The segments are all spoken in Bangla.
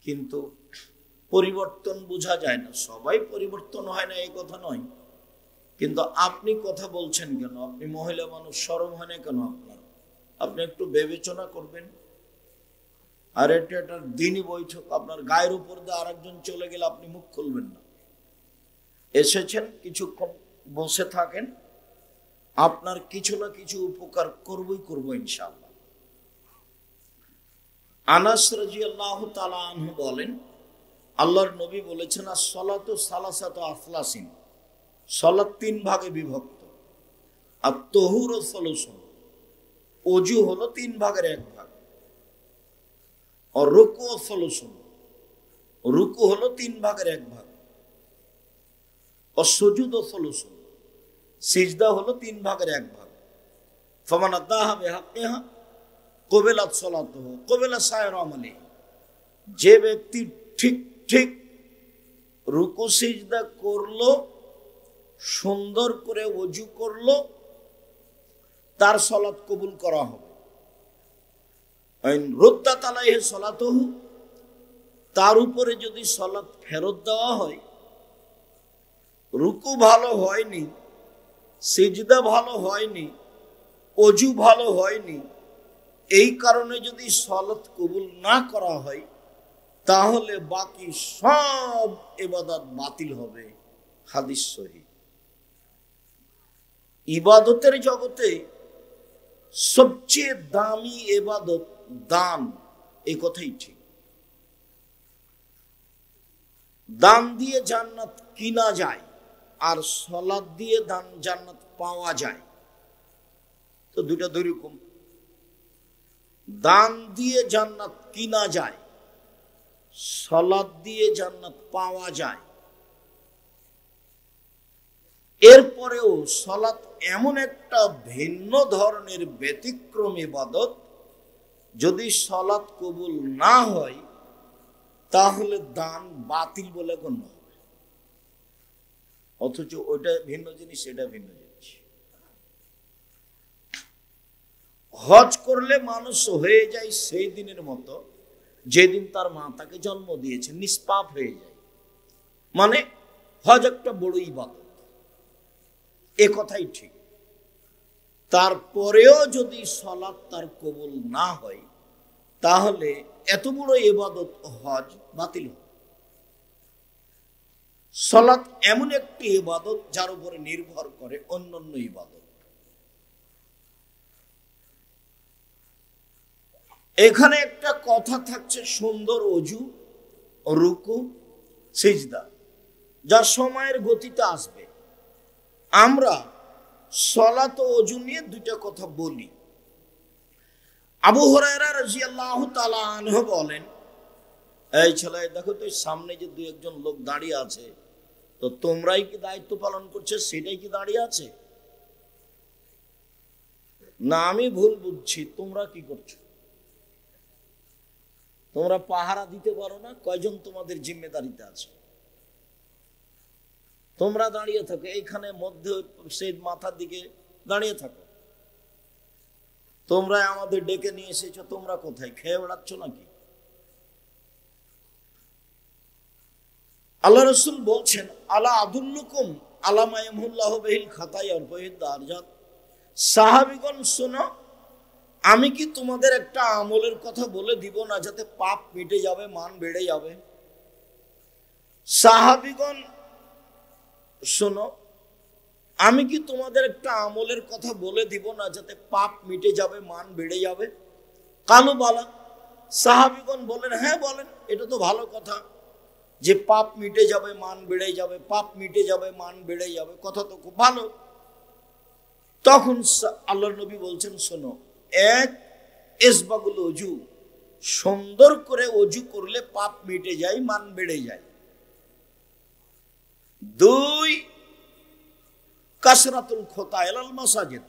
কিন্তু পরিবর্তন বোঝা যায় না। সবাই পরিবর্তন হয় না এই কথা নয়, কিন্তু আপনি কথা বলছেন কেন? আপনি মহিলা মানুষ, শরম হয় না কেন আপনার? আপনি একটু বিবেচনা করবেন। আর এটা একটা দিনই বৈঠক, আপনার গায়ের উপর দিয়ে আরেকজন চলে গেলে আপনি মুখ খুলবেন না। এসেছেন, কিছুক্ষণ বসে থাকেন, আপনার কিছু না কিছু উপকার করবই করবো ইনশাআল্লাহ। আনাস রাদিয়াল্লাহু তাআলা আনহু বলেন, আল্লাহর নবী বলেছেন, as-সালাতু সালাসাতু আফলাসিন, সালাত 3 ভাগে বিভক্ত। আর তাহুরু সালাসুন, ওযু হলো 3 ভাগের 1 ভাগ। আর রুকু সালাসুন, রুকু হলো 3 ভাগের 1 ভাগ। আর সুজুদ সালাসুন, সিজদা হলো 3 ভাগের 1 ভাগ। ফামান আদাহা বিহাক্কিহা কুবিলাত সালাতুহু কুবিলা সায়রু আমালিহি, যে ব্যক্তি ঠিক ঠিক রুকু সিজদা করলো, সুন্দর করে ওযু করলো, তার সালাত কবুল করা হবে। আইন রুদ্দাত আলাইহি সালাতুহু, তার উপরে যদি সালাত ফেরত দেওয়া হয়, রুকু ভালো হয়নি, সিজদা ভালো হয়নি, ওযু ভালো হয়নি, এই কারণে যদি সালাত কবুল না করা হয়, তাহলে বাকি সব ইবাদত বাতিল হবে। হাদিস সহিহ। ইবাদতের জগতে সবচেয়ে দামি ইবাদত দান, এই কথাই ঠিক। দান দিয়ে জান্নাত কিনা যায়, আর সালাত দিয়ে জান্নাত পাওয়া যায়। তো দুইটা দুই রকম। দান দিয়ে জান্নাত কিনা যায়, সালাত দিয়ে জান্নাত পাওয়া যায়। এরপরেও সালাত এমন একটা ভিন্ন ধরনের ব্যতিক্রম ইবাদত, যদি সালাত কবুল না হয় তাহলে দান বাতিল বলে গণ্য হবে। অথচ ওইটা ভিন্ন জিনিস, এটা ভিন্ন জিনিস। হজ করলে মানুষ হয়ে যায় সেই দিনের মতো যেদিন তার মা তাকে জন্ম দিয়েছে, নিষ্পাপ হয়ে যায়। মানে হজ একটা বড় ইবাদত, এ কথাই ঠিক। তারপরেও যদি সালাত তার কবুল না হয়, তাহলে এত বড় ইবাদত হজ বাতিল হবে। সালাত এমন একটি ইবাদত যার উপরে নির্ভর করে অন্যান্য ইবাদত। এখানে একটা কথা থাকছে, সুন্দর ওযু, রুকু, সিজদা, যা সময়ের গতিতে আসবে। আমরা সালাত ও ওযু নিয়ে দুইটা কথা বলি। আবু হুরায়রা রাদিয়াল্লাহু তাআলা আনহু বলেন, এই ছেলে দেখো তো, সামনে যে 2-1 লোক দাঁড়িয়ে আছে, তো তোমরাই কি দায়িত্ব পালন করছে, সেটাই কি দাঁড়িয়ে আছে? না আমি ভুল বুঝছি? তোমরা কি করছো? তোমরা পাহারা দিতে পারো না? কয়জন তোমাদের জিম্মেদারিতে আছে? তোমরা দাঁড়িয়ে থাকো এইখানে, মধ্যে সেই মাথার দিকে দাঁড়িয়ে থাকো। তোমরা আমাদের ডেকে নিয়ে এসেছো, তোমরা কোথায়? খেয়ে বেড়াচ্ছ নাকি? আল্লাহ রাসূল বলছেন, আলা আদুল্লুকুম আলা মা ইয়ামহুল্লাহু বিহিল খাতায়া ওয়াল দারজাত। সাহাবীগণ শোনো, আমি কি তোমাদের একটা আমলের কথা বলে দিব না, যাতে পাপ মিটে যাবে, মান বেড়ে যাবে? সাহাবীগণ শোনো, আমি কি তোমাদের একটা আমলের কথা বলে দিব না, যাতে পাপ মিটে যাবে, মান বেড়ে যাবে? কালু বালা, সাহাবীগণ বলেন, হ্যাঁ বলেন, এটা তো ভালো কথা যে পাপ মিটে যাবে, মান বেড়ে যাবে, পাপ মিটে যাবে, মান বেড়ে যাবে, কথা তো খুব ভালো। তখন আল্লাহর নবী বলছেন, শোনো, এক, ইসবাগুল ওযু, সুন্দর করে ওযু করলে পাপ মিটে যায়, মান বেড়ে যায়। 2, কাসরাতুল খুতা ইলাল মাসাজিদ,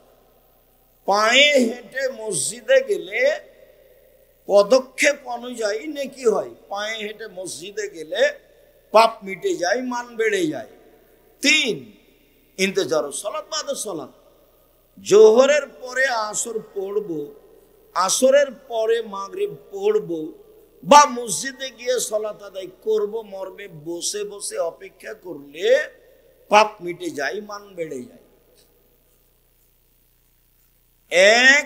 পায়ে হেঁটে মসজিদে গেলে পদক্ষেপ অনুযায়ী নেকি হয়। পায়ে হেঁটে মসজিদে গেলে পাপ মিটে যায়, মান বেড়ে যায়। 3, ইন্তজারুস সালাত বাদা সালাত, জোহরের পরে আসর পড়বো, আসরের পরে মাগরিব পড়বো, বা মসজিদে গিয়ে সালাত আদায় করব মর্মে বসে বসে অপেক্ষা করলে পাপ মিটে যায়, মান বেড়ে যায়। এক,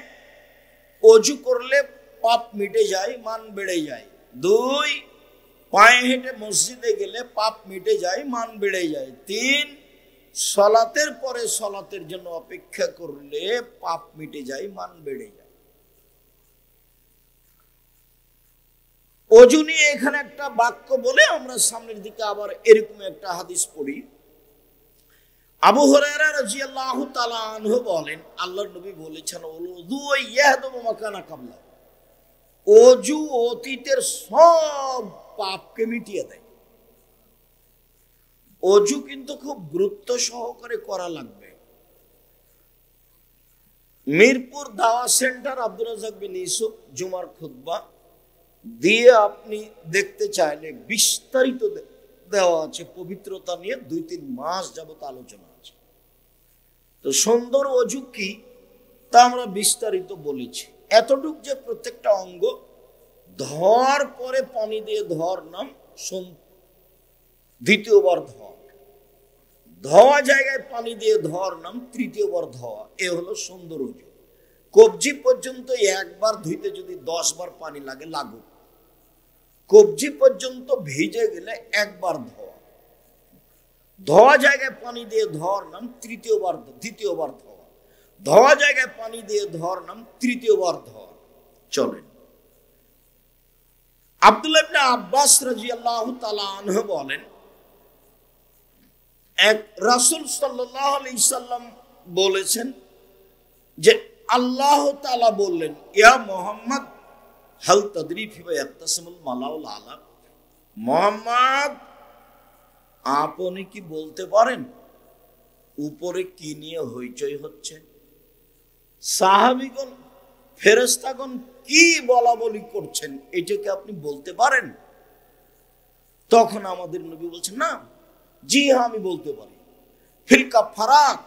অজু করলে পাপ মিটে যায়, মান বেড়ে যায়। দুই, পায়ে হেঁটে মসজিদে গেলে পাপ মিটে যায়, মান বেড়ে যায়। তিন, সালাতের পরে সালাতের জন্য অপেক্ষা করলে পাপ মিটে যায়, মান বেড়ে যায়। অজু নিয়ে এখানে একটা বাক্য বলে আমরা সামনের দিকে আবার এরকম একটা হাদিস পড়ি। আবু হুরায়রা রাদিয়াল্লাহু তাআলা আনহু বলেন, আল্লাহর নবী বলেছেন, ওযু ইয়াহদুমু মাকানা কাবলা, অজু অতীতের সব পাপকে মিটিয়ে দেয়। অজু কিন্তু খুব গুরুত্ব সহকারে করা লাগবে। মিরপুর দাওয়া সেন্টার আব্দুর রাজ্জাক বিন ইউসুফ জুমার খুতবা দিয়ে আপনি দেখতে চাইলে বিস্তারিত দেওয়া আছে পবিত্রতা নিয়ে, 2-3 মাস যাবত আলোচনা আছে। তো সুন্দর অজু কি তা আমরা বিস্তারিত বলেছি। এতটুক যে প্রত্যেকটা অঙ্গ ধর পরে পানি দিয়ে ধর নাম, দ্বিতীয়বার ধর, ধোয়া জায়গায় পানি দিয়ে ধর নাম, তৃতীয়বার ধোয়া। এ হলো সুন্দর অজু। কবজি পর্যন্ত একবার ধুইতে যদি 10 বার পানি লাগে লাগুক, কবজি পর্যন্ত ভিজে গেলে একবার ধোয়া। ধোয়া জায়গায় পানি দিয়ে ধর নাম, দ্বিতীয়বার ধোয়া। ধোয়া জায়গায় পানি দিয়ে ধর নাম, তৃতীয়বার ধোয়া। চলেন, আব্দুল্লাহ ইবনে আব্বাস রাদিয়াল্লাহু তাআলা আনহু বলেন, এক রাসূল সাল্লাল্লাহু আলাইহি সাল্লাম বলেছেন যে আল্লাহ তাআলা বললেন, ইয়া মুহাম্মদ হাল তাদরি ফিমা ইয়াকতাসিমুল মালাউল আলা, মুহাম্মদ আপনি কি বলতে পারেন উপরে কি নিয়ে হইচই হচ্ছে? সাহাবীগণ, ফেরেশতাগণ কি বলা বলি করছেন, এটাকে আপনি বলতে পারেন? তখন আমাদের নবী বলছেন, না, জি হ্যাঁ আমি বলতে পারি। ফিল কাফারাত,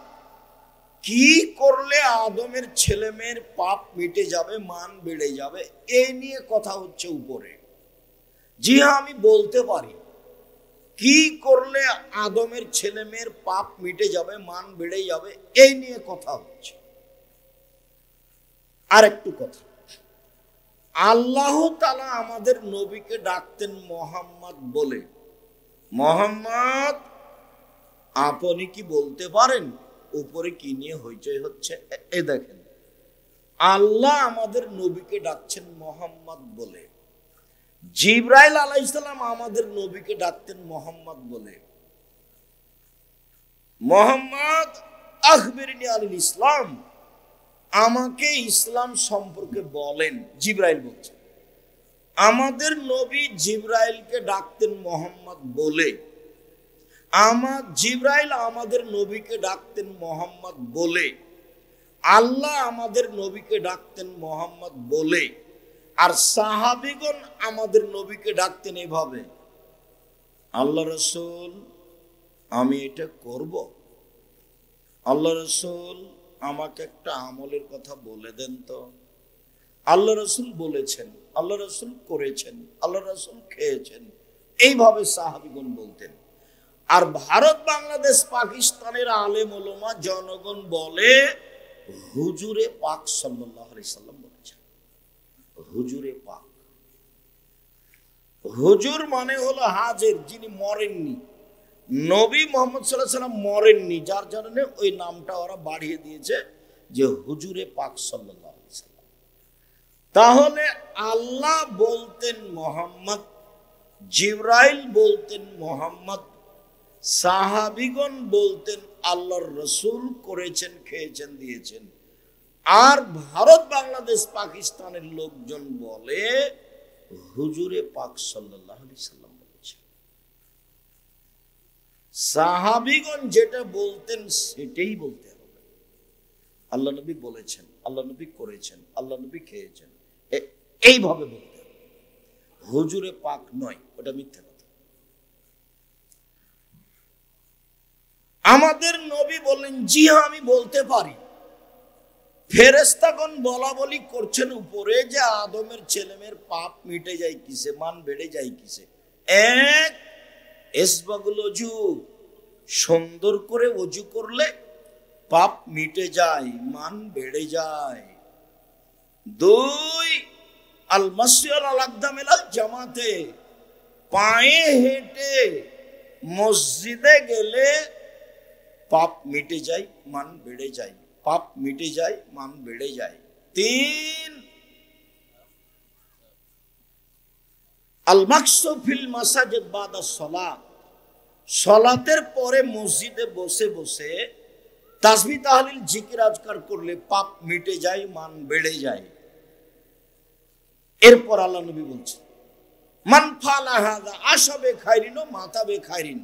কি করলে আদমের ছেলে মেয়ের পাপ মিটে যাবে, মান বেড়ে যাবে, এই নিয়ে কথা হচ্ছে উপরে। জি হ্যাঁ আমি বলতে পারি, কি করলে আদমের ছেলে মেয়ের পাপ মিটে যাবে, মান বেড়ে যাবে, এই নিয়ে কথা হচ্ছে। আর একটু কথা, আল্লাহ তাআলা আমাদের নবীকে ডাকতেন মোহাম্মদ বলে। মোহাম্মদ আপনি কি বলতে পারেন উপরে কি নিয়ে হইচই হচ্ছে? এ দেখেন, আল্লাহ আমাদের নবীকে ডাকছেন মোহাম্মদ বলে। জিবরাইল আলাইহিস সালাম আমাদের নবীকে ডাকতেন মোহাম্মদ বলে। মোহাম্মদ আখবিরনি আনিল ইসলাম, আমাকে ইসলাম সম্পর্কে বলেন, জিবরাইল বলছেন। আমাদের নবী জিবরাইলকে ডাকতেন মোহাম্মদ বলে। জিবরাইল আমাদের নবীকে ডাকতেন মোহাম্মদ বলে। আল্লাহ আমাদের নবীকে ডাকতেন মোহাম্মদ বলে। আর সাহাবীগণ আমাদের নবীকে ডাকতেন এভাবে, আল্লাহ রাসূল আমি এটা করব, আল্লাহ রাসূল আমাকে একটা আমলের কথা বলে দেন তো। আল্লাহ রাসূল বলেছেন, আল্লাহ রাসূল করেছেন, আল্লাহ রাসূল খেয়েছেন, এইভাবে সাহাবীগণ বলতেন। আর ভারত, বাংলাদেশ, পাকিস্তানের আলেম ওলামা জনগণ বলে হুজুরে পাক সাল্লাল্লাহু আলাইহি সাল্লাম বলেছেন। হুজুরে পাক, হুজুর মানে হলো হাজির, যিনি মরেননি। নবী মুহাম্মদ সাল্লাল্লাহু আলাইহি সাল্লাম মরেননি, যার জন্য ওই নামটা ওরা বাড়িয়ে দিয়েছে যে হুজুরে পাক সাল্লাল্লাহু আলাইহি সাল্লাম। তাহলে আল্লাহ বলতেন মোহাম্মদ, জিবরাইল বলতেন মোহাম্মদ, সাহাবীগণ বলতেন আল্লাহর রাসূল করেছেন, খেয়েছেন, দিয়েছেন। আর ভারত, বাংলাদেশ, পাকিস্তানের লোকজন বলে হুজুরে পাক সাল্লাল্লাহু আলাইহি সাল্লাম বলেছেন। সাহাবীগণ যেটা বলতেন সেটাই বলতে হবে। আল্লাহ নবী বলেছেন, আল্লাহ নবী করেছেন, আল্লাহ নবী খেয়েছেন, এইভাবে বলতে হবে। হুজুরে পাক নয়, ওটা মিথ্যা কথা। আমাদের নবী বললেন, জি হ্যাঁ আমি বলতে পারি। ফেরেশতাগণ বলা বলি করছেন উপরে যে আদমের ছেলেমেয়ের পাপ মিটে যায় কিসে, মান বেড়ে যায় কিসে। এক, ইসবাগুল ওযু, সুন্দর করে ওযু করলে পাপ মিটে যায়, মান বেড়ে যায়। দুই, আল মাসি আল আকদামিল জামাতে, পায়ে হেঁটে মসজিদে গেলে পাপ মিটে যায়, মান বেড়ে যায়, পাপ মিটে যায়, মান বেড়ে যায়। তিন, আল মাকসু ফিল মাসাজিদ বাদা সালাত, সালাতের পরে মসজিদে বসে বসে তাসবিহ তাহলিল জিকির আজকার করলে পাপ মিটে যায়, মান বেড়ে যায়। এরপর আল্লাহ নবী বলছেন, মান ফালা হাযা আশাবে খায়রিন ও মাতাবে খায়রিন,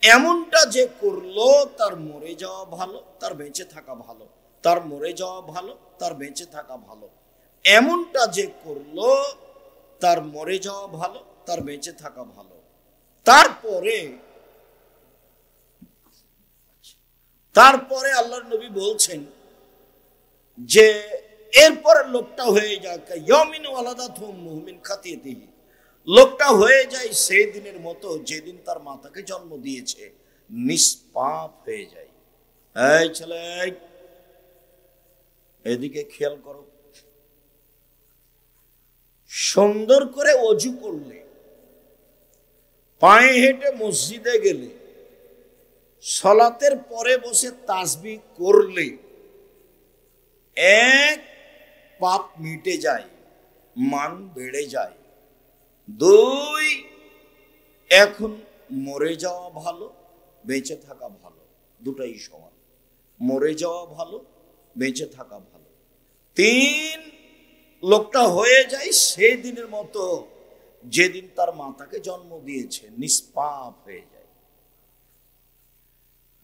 এমনটা যে করলো তার মরে যাওয়া ভালো, তার বেঁচে থাকা ভালো, তার মরে যাওয়া ভালো, তার বেঁচে থাকা ভালো। এমনটা যে করলো তার মরে যাওয়া ভালো, তার বেঁচে থাকা ভালো। তারপরে আল্লাহর নবী বলছেন যে এরপরে লোকটা হয়ে যায় ইয়ামিন ওয়ালাদাতহু মুমিন খাতিয়াতিহি, লোকটা হয়ে যায় সেই দিনের মতো যেদিন তার মাতাকে জন্ম দিয়েছে, নিষ্পাপ হয়ে যায়। এই ছেলে, এদিকে খেয়াল করো। সুন্দর করে ওযু করলে, পায়ে হেঁটে মসজিদে গেলে, সালাতের পরে বসে তাসবিহ করলে এক, পাপ মিটে যায়, মান বেড়ে যায়। দুই, এখন মরে যাওয়া ভালো, বেঁচে থাকা ভালো, দুটাই সমান। মরে যাওয়া ভালো, বেঁচে থাকা ভালো। তিন, লোকটা হয়ে যায় সেই দিনের মতো যেদিন তার মাতাকে জন্ম দিয়েছে, নিষ্পাপ হয়ে যায়।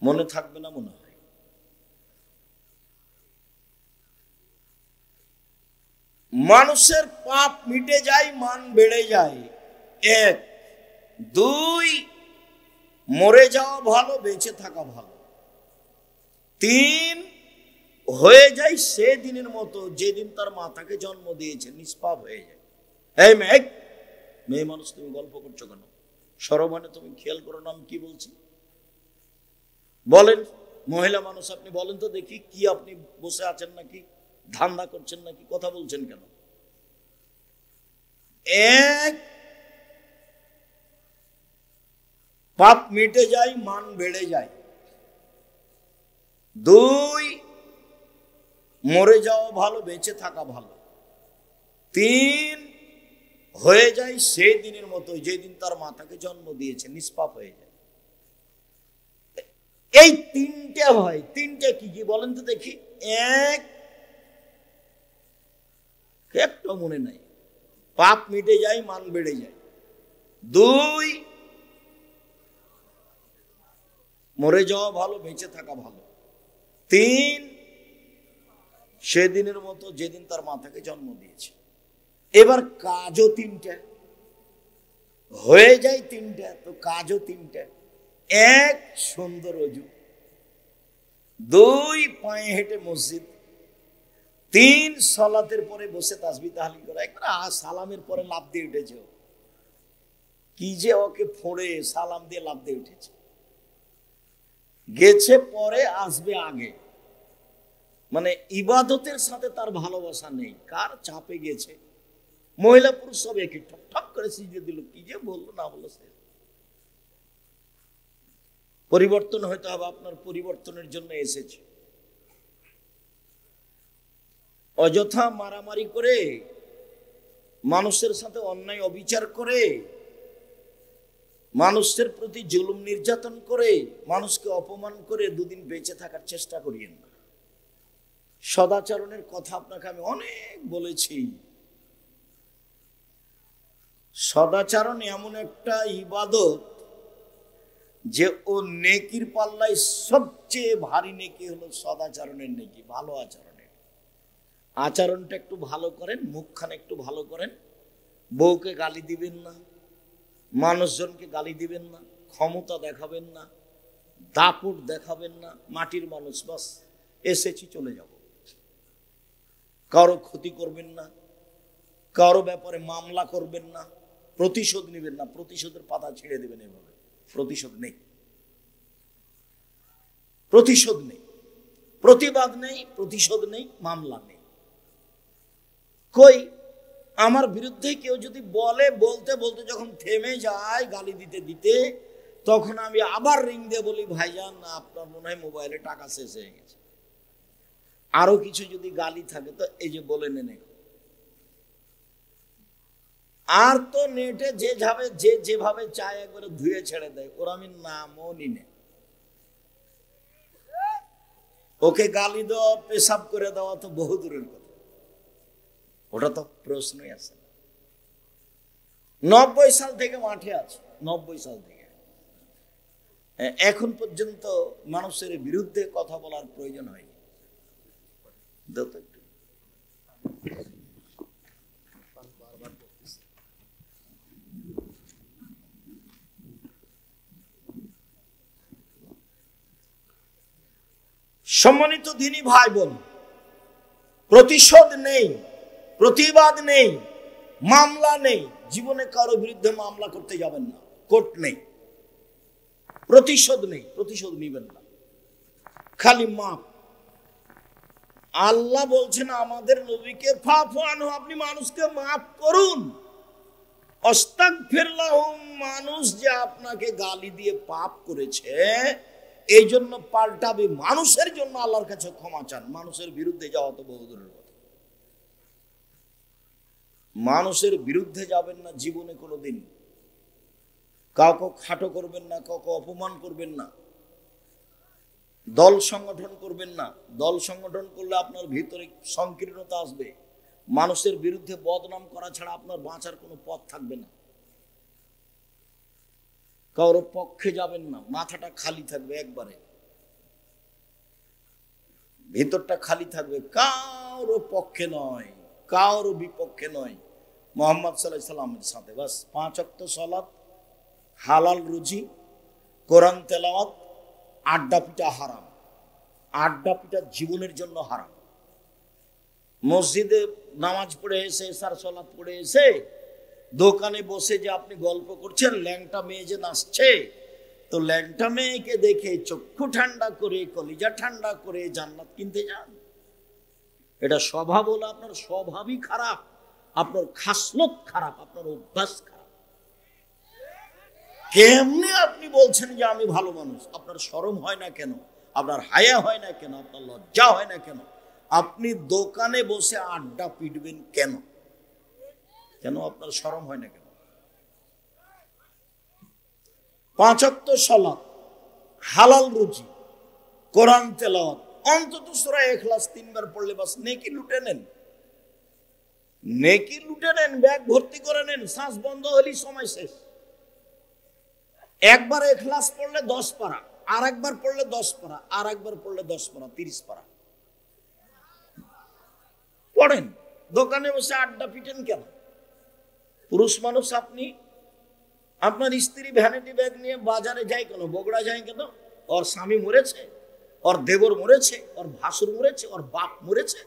মনে থাকবে না মনে হয়? মানুষের পাপ মিটে যায়, মান বেড়ে যায়। এক। দুই, মরে যাওয়া ভালো, বেঁচে থাকা ভালো। তিন, হয়ে যায় সে দিনের মতো যেদিন তার মাতাকে জন্ম দিয়েছে, নিষ্পাপ হয়ে যায়। এই মেয়ে মানুষ, তুমি গল্প করছো কেন? সরমানে তুমি খেয়াল করো না আমি কি বলছি। বলেন, মহিলা মানুষ আপনি বলেন তো দেখি, কি আপনি বসে আছেন নাকি, ধান্দা করছেন নাকি, কথা বলছেন কেন? এক, পাপ মিটে যায়, মান বেড়ে যায়। দুই, মরে যাওয়া ভালো, বেঁচে থাকা ভালো। তিন, হয়ে যায় সেই দিনের মতো যেদিন তার মাতাকে জন্ম দিয়েছে, নিষ্পাপ হয়ে যায়। এই তিনটে হয়। তিনটে কি কি বলেন তো দেখি। এক, একটা মনে নাই, পাপ মিটে যায়, মান বেড়ে যায়। দুই, মরে যাওয়া ভালো, বেঁচে থাকা ভালো। তিন, সেদিনের মতো যেদিন তার মাতাকে জন্ম দিয়েছে। এবার কাজও তিনটা, হয়ে যায় তিনটা, তো কাজও তিনটা। এক, সুন্দর ওযু। দুই, পায়ে হেঁটে মসজিদ। তিন, সালাতের পরে বসে তাসবিহ তাহলিল করা। একবার সালামের পরে লাফ দিয়ে উঠেছে, কি যে ওকে ফোড়ে, সালাম দিয়ে লাফ দিয়ে উঠেছে। গেছে পরে, আসবে আগে। মানে ইবাদতের সাথে তার ভালোবাসা নেই, কার চাপে গেছে। মহিলা পুরুষ সব একই, ঠক ঠক করে সিজদে দিল, কি যে বললো না বললো। সে পরিবর্তন হয়তো হবে, আপনার পরিবর্তনের জন্য এসেছে। অযথা মারামারি করে, মানুষের সাথে অন্যায় অবিচার করে, মানুষের প্রতি জুলুম নির্যাতন করে, মানুষকে অপমান করে দুদিন বেঁচে থাকার চেষ্টা করিয়েন না। সদাচরণের কথা আপনাকে আমি অনেক বলেছি। সদাচরণ এমন একটা ইবাদত যে ও নেকির পাল্লায় সবচেয়ে ভারী নেকি হলো সদাচরণের নেকি, ভালো আচরণের। আচরণটা একটু ভালো করেন, মুখখানে একটু ভালো করেন, বউকে গালি দিবেন না, মানুষজনকে গালি দিবেন না, ক্ষমতা দেখাবেন না, দাপট দেখাবেন না। মাটির মানুষ, বাস এসেছি চলে যাব। কারো ক্ষতি করবেন না, কারো ব্যাপারে মামলা করবেন না, প্রতিশোধ নেবেন না, প্রতিশোধের পাতা ছেড়ে দেবেন। এভাবে প্রতিশোধ নেই, প্রতিশোধ নেই, প্রতিবাদ নেই, প্রতিশোধ নেই, মামলা নেই। কই আমার বিরুদ্ধে কেউ যদি বলতে বলতে যখন থেমে যায় গালি দিতে দিতে, তখন আমি আবার রিং দিয়ে বলি, ভাইজান আপনার মনে হয় মোবাইলে টাকা শেষ হয়ে গেছে। আরো কিছু যদি গালি থাকে তো এই যে বলে নেন। আর তো নেটে যেভাবে চায় একবারে ধুয়ে ছেড়ে দেয়, ওরা আমি নামও নিনে। ওকে গালি দেওয়া, পেশাব করে দেওয়া তো বহু দূরের কথা, ওটা তো প্রশ্নই আসে না। 90 সাল থেকে মাঠে আছে, 90 সাল থেকে এখন পর্যন্ত মানুষের বিরুদ্ধে কথা বলার প্রয়োজন হয়নি। সম্মানিত দিনী ভাই বোন, প্রতিশোধ নেই, প্রতিবাদ নেই, মামলা নেই। জীবনে কারো বিরুদ্ধে মামলা করতে যাবেন না, কোর্ট নেই। প্রতিশোধ নেই, প্রতিশোধ নিবেন না, খালি মাপ। আল্লাহ বলছেন আমাদের নবীকে, ফাফু আনহু, আপনি মানুষকে মাফ করুন। আস্তাগফির লাহুম, মানুষ যে আপনাকে গালি দিয়ে পাপ করেছে এই জন্য পাল্টাবে, মানুষের জন্য আল্লাহর কাছে ক্ষমা চান। মানুষের বিরুদ্ধে যাওয়া তো বহু দূরের কথা। মানুষের বিরুদ্ধে যাবেন না জীবনে কোনোদিন। কাউকে খাটো করবেন না, কাউকে অপমান করবেন না, দল সংগঠন করবেন না। দল সংগঠন করলে আপনার ভিতরে সংকীর্ণতা আসবে। মানুষের বিরুদ্ধে বদনাম করা ছাড়া আপনার বাঁচার কোনো পথ থাকবে না। কারোর পক্ষে যাবেন না, মাথাটা খালি থাকবে, একবারে ভিতরটা খালি থাকবে, কারো পক্ষে নয়, কারো বিপক্ষে নয়। মুহাম্মদ সাল্লাল্লাহু আলাইহি সাল্লামের সাথে বাস 5 ওয়াক্ত সালাত, হালাল রুজি, কোরআন তেলাওয়াত, আড্ডা পিটা হারাম। আড্ডা পিটা জীবনের জন্য হারাম। মসজিদে নামাজ পড়ে এসে, এশার সালাত পড়ে এসে দোকানে বসে যে আপনি গল্প করছেন, ল্যাংটা মেয়ে যে নাচছে, তো ল্যাংটা মেয়েকে দেখে চক্ষু ঠান্ডা করে, কলিজা ঠান্ডা করে জান্নাত কিনতে যান। এটা স্বভাব হলো আপনার স্বভাবই খারাপ, আপনার খাসলত খারাপ, আপনার অভ্যাস খারাপ। কেমনে আপনি বলছেন যে আমি ভালো মানুষ? আপনার শরম হয় না কেন? আপনার হায়া হয় না কেন? আপনার লজ্জা হয় না কেন? আপনি দোকানে বসে আড্ডা পিটবেন কেন? কেন আপনার শরম হয় না কেন? 5 ওয়াক্ত সালাত, হালাল রুজি, কোরআন তেলাওয়াত, অন্তত সূরা ইখলাস 3 বার পড়লে বাস নেকি লুটে নেন। নেকি লুটে নেন, ব্যাগ ভর্তি করে নেন, শ্বাস বন্ধ হলেই সময় শেষ। একবার ইখলাস পড়লে 10 পারা, আর একবার পড়লে 10 পারা, আর একবার পড়লে 10 পারা, 30 পারা পড়েন। দোকানে বসে আড্ডা পিটেন কেন? পুরুষ মানুষ আপনি, আপনার স্ত্রী ভ্যানিটি ব্যাগ নিয়ে বাজারে যায় কেন? বগুড়া যায় কেন? ওর স্বামী মরেছে, ওর দেবর মরেছে, ওর ভাসুর মরেছে, ওর বাপ মরেছে,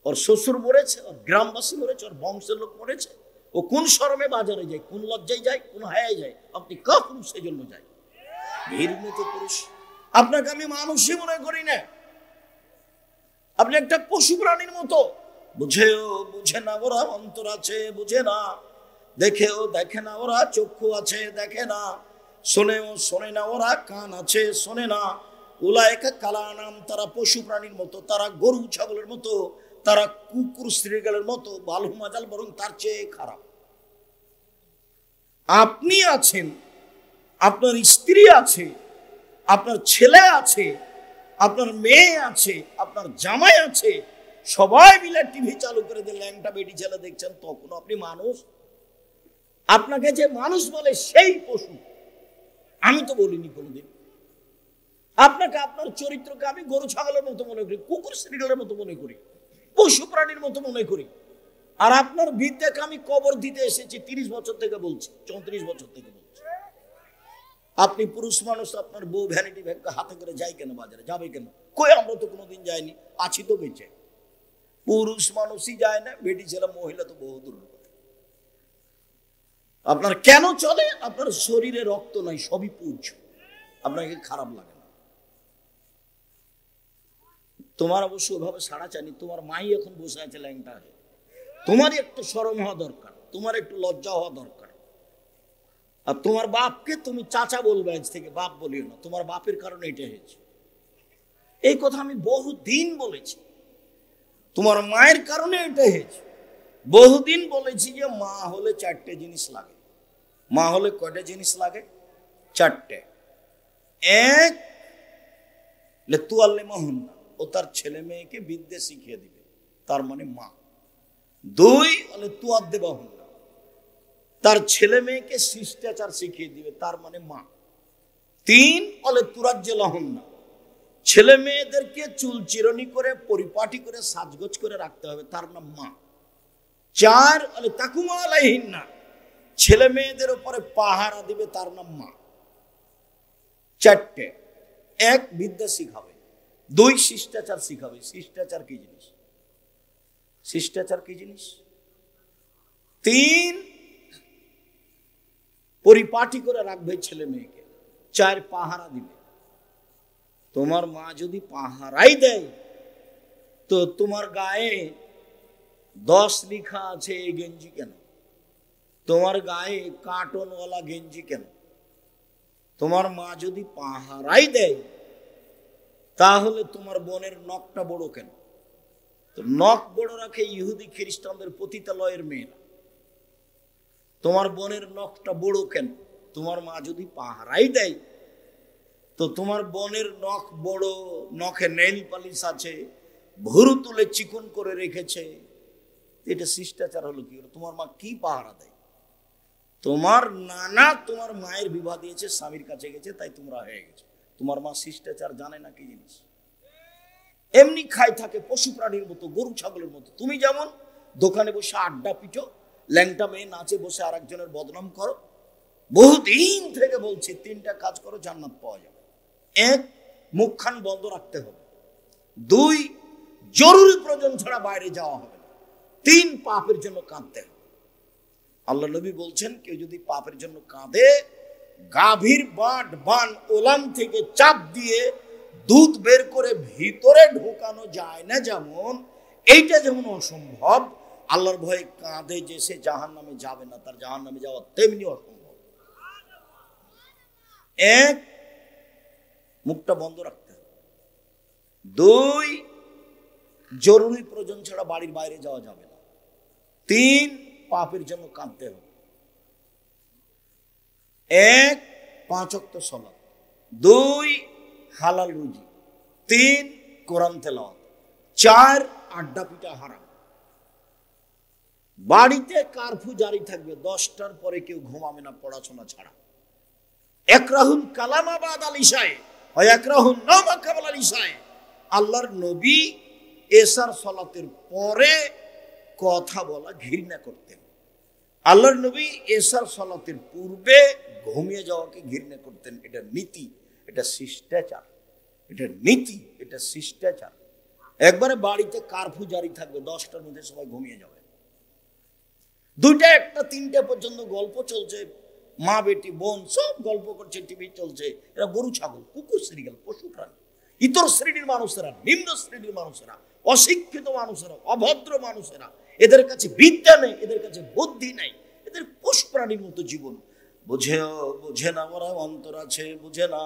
ওর শ্বশুর মরেছে, ওর গ্রামবাসী মরেছে, ওর বংশের লোক মরেছে। ও কোন শরমে বাজারে যায়? কোন লজ্জায় যায়? কোন হায়ায় যায়? আপনি কা পুরুষ সেই জন্য যায়? নির্মিত পুরুষ। আপনাকে আমি মানুষই মনে করি না, আপনি একটা পশু প্রাণীর মতো। বুঝেও বুঝে না ওরা, অন্তর আছে বুঝে না, দেখেও দেখে না ওরা, চক্ষু আছে দেখে না, শোনেও শোনে না ওরা, কান আছে শোনে না। উলায়েকা কালানাম, তারা পশু প্রাণীর মতো, তারা গরু ছাগলের মতো, তারা কুকুর শ্রীগালের মতো, বালু মাজাল বরং তার চেয়ে খারাপ। আপনি আছেন, আপনার স্ত্রী আছে, আপনার ছেলে আছে, আপনার মেয়ে আছে, আপনার জামাই আছে, সবাই মিলে টিভি চালু করে দিয়ে ল্যাংটা বেটি ছেলে দেখছেন, তখন আপনি মানুষ? আপনাকে যে মানুষ বলে সেই পশু। আমি তো বলিনি কোনোদিন আপনাকে, আপনার চরিত্রকে আমি গরু ছাগলের মতো মনে করি, কুকুর শ্রীগালের মতো মনে করি, পশু প্রাণীর মতো মনে করি। আর আপনার বিদ্যাকে আমি কবর দিতে এসেছি 30 বছর থেকে বলছি, 34 বছর থেকে বলছি। আপনি পুরুষ মানুষ, আপনার বউ ভ্যানিটি ব্যাগ হাতে করে যায় কেন বাজারে? যাবে কেন? কই আমরা তো কোনোদিন যাইনি, আছি তো বেঁচে। পুরুষ মানুষই যায় না, বেটি ছেলে মহিলা তো বহু দূর। আপনার কেন চলে? আপনার শরীরে রক্ত নাই, সবই পুজ, আপনাকে খারাপ লাগে না। তোমার অবশ্য ওভাবে সাড়া চাইনি, তোমার মাই এখন বসে আছে ল্যাংটা হয়ে, তোমারই একটু শরম হওয়া দরকার, তোমার একটু লজ্জা হওয়া দরকার। আর তোমার বাপকে তুমি চাচা বলবে আজ থেকে, বাপ বলিও না, তোমার বাপের কারণে এটা হয়েছে। এই কথা আমি বহুদিন বলেছি, তোমার মায়ের কারণে এটা হয়েছে। বহুদিন বলেছি যে মা হলে চারটে জিনিস লাগে। মা হলে কয়টা জিনিস লাগে? চারটে। এক, লেতুয়াল্লে মহন্না, ও তার ছেলে মেয়েকে বিদ্যে শিখিয়ে দিবে, তার মানে মা। দুই, হলে তুয়াদ্দে বাহন্না, তার ছেলে মেয়েকে শিষ্টাচার শিখিয়ে দিবে, তার মানে মা। তিন, হলে তুরাজ্জে লহন্না, ছেলে মেয়েদেরকে চুল চিরনি করে পরিপাটি করে সাজগোজ করে রাখতে হবে, তার নাম মা। চার, হলে তাকুমা আলাইহিন্না, ছেলে মেয়েদের উপরে পাহারা দিবে, তার নাম মা। চারটে। এক, বিদ্যা শিখাবে। দুই, শিষ্টাচার শিখাবে। শিষ্টাচার কি জিনিস? শিষ্টাচার কি জিনিস? তিন, পরিপাটি করে রাখবে ছেলে মেয়েকে। চার, পাহারা দিবে। তোমার মা যদি পাহারাই দেয়, তো তোমার গায়ে 10 লেখা আছে এই গেঞ্জি কেন? তোমার গায়ে কার্টনওয়ালা গেঞ্জি কেন? তোমার মা যদি পাহারাই দেয়, তাহলে তোমার বোনের নখটা বড় কেন? তো নখ বড় রাখে ইহুদি খ্রিস্টানদের পতিতালয়ের মেয়েরা। তোমার বোনের নখটা বড় কেন? তোমার মা যদি পাহারাই দেয়, তো তোমার বোনের নখ বড়, নখে নেইল পালিশ আছে, ভুরু তুলে চিকন করে রেখেছে, এটা শিষ্টাচার হলো কি? তোমার মা কি পাহারা দেয়? তোমার নানা তোমার মায়ের বিবাহ দিয়েছে, স্বামীর কাছে গেছে, তাই তোমরা হয়ে গেছে। তোমার মা শিষ্টাচার জানে না কি জিনিস? এমনি খাই থাকে পশু প্রাণীর মতো, গরু ছাগলের মতো। তুমি যেমন দোকানে বসে আড্ডা পিটো, ল্যাংটা মেয়ে নাচে বসে আর একজনের বদনাম করো। বহুদিন থেকে বলছি, 3টা কাজ করো, জান্নাত পাওয়া যাবে। এক, মুখখান বন্ধ রাখতে হবে। দুই, জরুরি প্রয়োজন ছাড়া বাইরে যাওয়া হবে না। তিন, পাপের জন্য কাঁদতে হবে। আল্লাহ নবী বলছেন, কেউ যদি পাপের জন্য কাঁদে, গাভীর বান ওলান থেকে চাপ দিয়ে দুধ বের করে ভিতরে ঢোকানো যায় না, যেমন এইটা যেমন অসম্ভব, আল্লাহর ভয়ে কাঁদে যে সে জাহান্নামে যাবে না, তার জাহান্নামে যাওয়া তেমনি অসম্ভব। এক, মুখটা বন্ধ রাখতে হবে। দুই, জরুরি প্রয়োজন ছাড়া বাড়ির বাইরে যাওয়া যাবে না। তিন, পাপের জন্য কাঁদতে হবে। এক, 5 ওয়াক্ত সালাত। দুই, হালাল রুজি। তিন, কোরআন তেলাওয়াত। চার, আড্ডা পিটা হারাম। বাড়িতে কারফিউ জারি থাকবে, 10টার পরে কেউ ঘুমাবে না পড়াশোনা ছাড়া। একরাহুল কালামা বাদাল ইশায়ে ওয়া একরাহুন নাওমা কাবলাল ইশায়ে। আল্লাহর নবী এশার সালাতের পরে কথা বলা ঘৃণা করতেন। আল্লাহর নবী এশার সালাতের পূর্বে ঘুমিয়ে যাওয়াকে ঘৃণা করতেন। এটা নীতি, এটা শিষ্টাচার, এটা নীতি, এটা শিষ্টাচার। একবারে বাড়িতে কারফিউ জারি থাকবে, 10টার মধ্যে সবাই ঘুমিয়ে যাবে। 2টা, 1টা, 3টে পর্যন্ত গল্প চলছে, মা বেটি বোন সব গল্প করছে, টিভি চলছে। এরা গরু ছাগল, কুকুর সিরিয়াল, পশু প্রাণী। ইতর শ্রেণীর মানুষেরা, নিম্ন শ্রেণীর মানুষেরা, অশিক্ষিত মানুষেরা, অভদ্র মানুষেরা, এদের কাছে বিদ্যা নেই, এদের কাছে বুদ্ধি নেই, এদের পশু প্রাণীর মতো জীবন। বুঝে না ওরা, অন্তর আছে বুঝে না,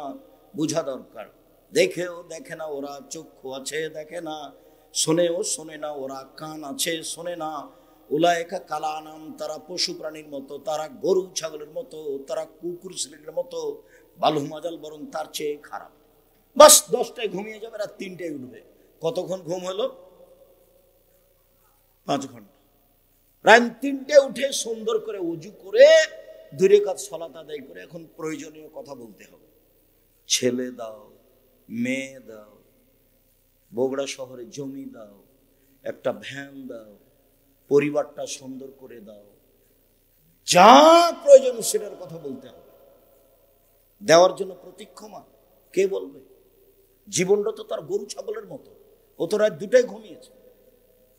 বুঝা দরকার। দেখেও দেখে না ওরা, চক্ষু আছে দেখে না, শোনেও শোনে না ওরা, কান আছে শোনে না। উলায়েকা কালানাম, তারা পশু প্রাণীর মতো, তারা গরু ছাগলের মতো, তারা কুকুর শ্রেণীর মতো, বালুমাজাল বরং তার চেয়ে খারাপ। বাস 10টায় ঘুমিয়ে যাবে, রাত 3টায় উঠবে। কতক্ষণ ঘুম হলো? 5 ঘন্টা। রাত 3টায় উঠে সুন্দর করে উজু করে 2 রাকাত সালাত আদায় করে এখন প্রয়োজনীয় কথা বলতে হবে। ছেলে দাও, মেয়ে দাও, বগুড়া শহরে জমি দাও, একটা ভ্যান দাও, পরিবারটা সুন্দর করে দাও, যা প্রয়োজন সেটার কথা বলতে হবে। দেওয়ার জন্য প্রতীক্ষমান কে বলবে? জীবনটা তো তার গরু ছাগলের মতো, ও তো রাত 2টায় ঘুমিয়েছে,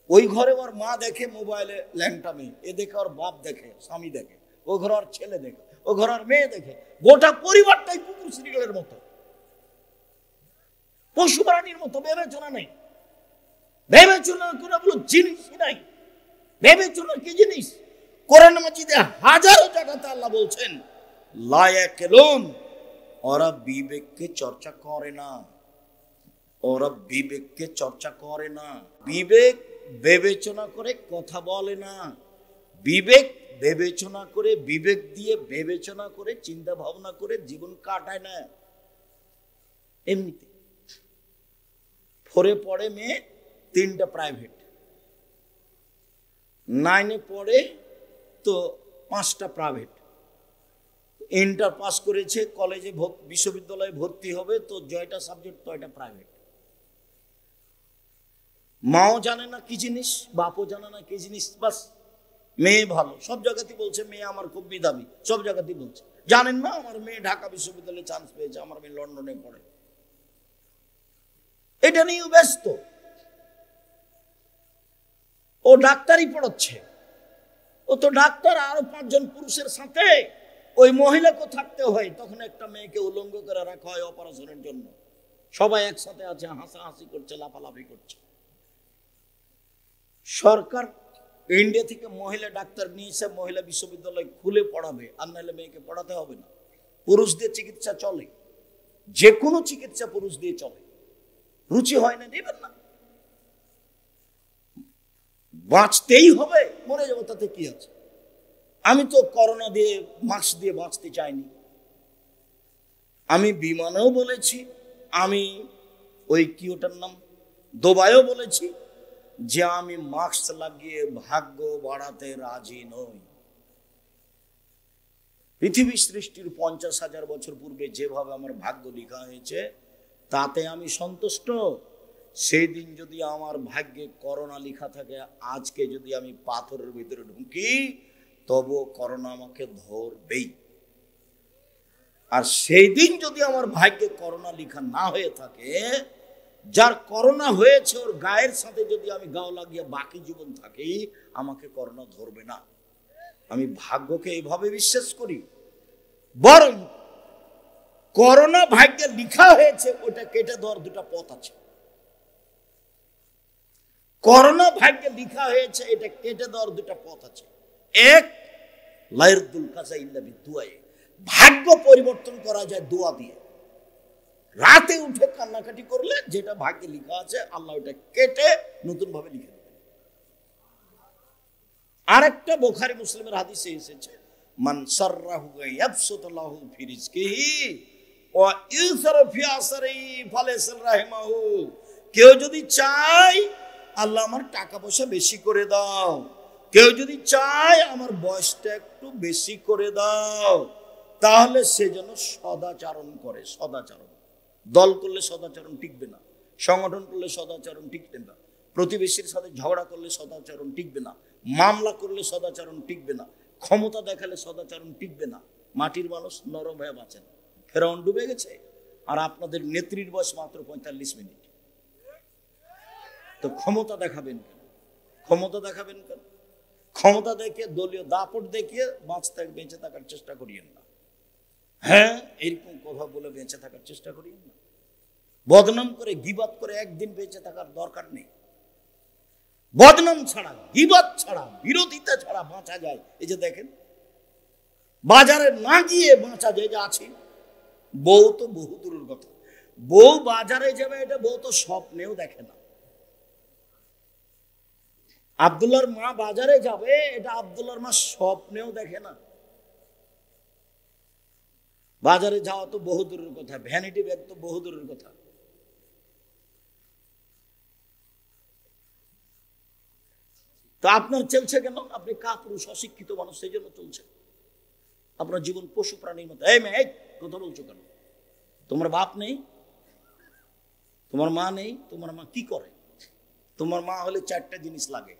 ওই ঘরে ওর মা দেখে মোবাইলে ল্যাংটা মেয়ে, এ দেখে ওর বাপ দেখে, স্বামী দেখে, ও ঘরে ওর ছেলে দেখে, ও ঘরে ওর মেয়ে দেখে, গোটা পরিবারটাই কুকুর শ্রীগলের মতো, পশু প্রাণীর মতো। বিবেচনা নেই, বিবেচনা করে বলো জিনিসই নাই। বিবেচনা কি জিনিস? কোরআন মাজিদে হাজারো জায়গাতে আল্লাহ বলছেন লা ইয়াকিলুন, ওরা বিবেককে চর্চা করে না, ওরা বিবেককে চর্চা করে না। বিবেক বিবেচনা করে কথা বলে না, বিবেক বিবেচনা করে, বিবেক দিয়ে বিবেচনা করে চিন্তা ভাবনা করে জীবন কাটায় না। এমনিতে 4 পড়ে মেয়ে, 3টা প্রাইভেট, 9 পড়ে তো 5টা প্রাইভেট, ইন্টার পাস করেছে, কলেজে বিশ্ববিদ্যালয়ে ভর্তি হবে তো 6টা সাবজেক্ট, 6টা প্রাইভেট। মাও জানে না কি জিনিস, বাপও জানে না কি জিনিস, বাস মেয়ে ভালো। সব জায়গাতেই বলছে মেয়ে আমার খুব মেধাবী, সব জায়গাতেই বলছে। জানেন না আমার মেয়ে ঢাকা বিশ্ববিদ্যালয়ে চান্স পেয়েছে, আমার মেয়ে লন্ডনে পড়ে। এটা নিয়েও ব্যস্ত। ও ডাক্তারি পড়াচ্ছে, ও তো ডাক্তার, আরো 5 জন পুরুষের সাথে ওই মহিলাকে থাকতে হয়। তখন একটা মেয়েকে উলঙ্গ করে রাখা হয় অপারেশনের জন্য, সবাই একসাথে আছে, হাসাহাসি করছে, লাফালাফি করছে। সরকার ইন্ডিয়া থেকে মহিলা ডাক্তার নিয়ে এসে মহিলা বিশ্ববিদ্যালয় খুলে পড়াবে, আর নাহলে মেয়েকে পড়াতে হবে না। পুরুষ দিয়ে চিকিৎসা চলে, যে কোনো চিকিৎসা পুরুষ দিয়ে চলে। রুচি হয় না, নেবেন না, বাঁচতেই হবে, মরে যাবো তাতে কি আছে। আমি তো করোনা দিয়ে, মাস্ক দিয়ে বাঁচতে চাইনি। আমি বিমানেও বলেছি, আমি ওই কি ওটার নাম দুবাইও বলেছি যে আমি মাস্ক লাগিয়ে ভাগ্য বাড়াতে রাজি নই। পৃথিবী সৃষ্টির 50,000 বছর পূর্বে যেভাবে আমার ভাগ্য লেখা হয়েছে তাতে আমি সন্তুষ্ট। সেই দিন যদি আমার ভাগ্যে করোনা লেখা থাকে, আজকে যদি আমি পাথরের ভিতরে ঢুকি তবুও করোনা আমাকে ধরবেই। আর সেই দিন যদি আমার ভাগ্যে করোনা লেখা না হয়ে থাকে, যার করোনা হয়েছে ওর গায়ের সাথে যদি আমি গাও লাগিয়ে বাকি জীবন থাকি, আমাকে করোনা ধরবে না। আমি ভাগ্যকে এইভাবে বিশ্বাস করি। বরং করোনা ভাগ্যে লেখা হয়েছে, ওটা কেটে দেওয়ার 2টা পথ আছে। করোনা ভাগ্যে লেখা হয়েছে, এটা কেটে দেওয়ার 2টা পথ আছে। এক, লাইরদুল কাজা ইল্লা বিদুআয়ে, ভাগ্য পরিবর্তন করা যায় দোয়া দিয়ে। রাতে উঠে কান্নাকাটি করলে যেটা ভাগ্যে লেখা আছে আল্লাহ ওটা কেটে নতুন ভাবে লিখে দেবেন। আরেকটা বুখারী মুসলিমের হাদিসে এসেছে, মান সাররাহু ইয়াবসুতুল্লাহু ফি রিজকিহি ওয়া ইউসরা ফি আসরিহি ফালাইসাল রাহিমাহু। কেউ যদি চায় আল্লাহ আমার টাকা পয়সা বেশি করে দাও, কেউ যদি চায় আমার বয়সটা একটু বেশি করে দাও, তাহলে সে যেন সদাচরণ করে। সদাচরণ, দল করলে সদাচরণ টিকবে না, সংগঠন করলে সদাচরণ টিকবে না, প্রতিবেশীর সাথে ঝগড়া করলে সদাচরণ টিকবে না, মামলা করলে সদাচরণ টিকবে না, ক্ষমতা দেখালে সদাচরণ টিকবে না। মাটির মানুষ নরম হয়ে বাঁচেন। ফেরাউন ডুবে গেছে, আর আপনাদের নেত্রীর বয়স মাত্র 45 মিনিট। তো ক্ষমতা দেখাবেন কেন? ক্ষমতা দেখাবেন কেন? ক্ষমতা দেখে, দলীয় দাপট দেখিয়ে বেঁচে থাকার চেষ্টা করিয়েন না। হ্যাঁ, এরকম কথা বলে বেঁচে থাকার চেষ্টা করিয়েন না। বদনাম করে, গীবত করে একদিন বেঁচে থাকার দরকার নেই। বদনাম ছাড়া, গীবত ছাড়া, বিরোধিতা ছাড়া বাঁচা যায়। এই যে দেখেন, বাজারে না গিয়ে বাঁচা যায়, যে আছে। বউ তো বহু দূরের কথা, বউ বাজারে যাবে এটা বউ তো স্বপ্নেও দেখে না। আব্দুল্লাহর মা বাজারে যাবে এটা আব্দুল্লাহর মা স্বপ্নেও দেখে না। বাজারে যাওয়া তো বহু দূরের কথা, ভ্যানিটি ব্যাগ তো বহু দূরের কথা। তো আপনার চলছে কেন? আপনি কাপুরুষ, অশিক্ষিত মানুষ, সেই জন্য চলছে। আপনার জীবন পশু প্রাণীর মতো। এই মেয়ে, কথা বলছো কেন? তোমার বাপ নেই, তোমার মা নেই, তোমার মা কি করে? তোমার মা হলে 4টা জিনিস লাগে।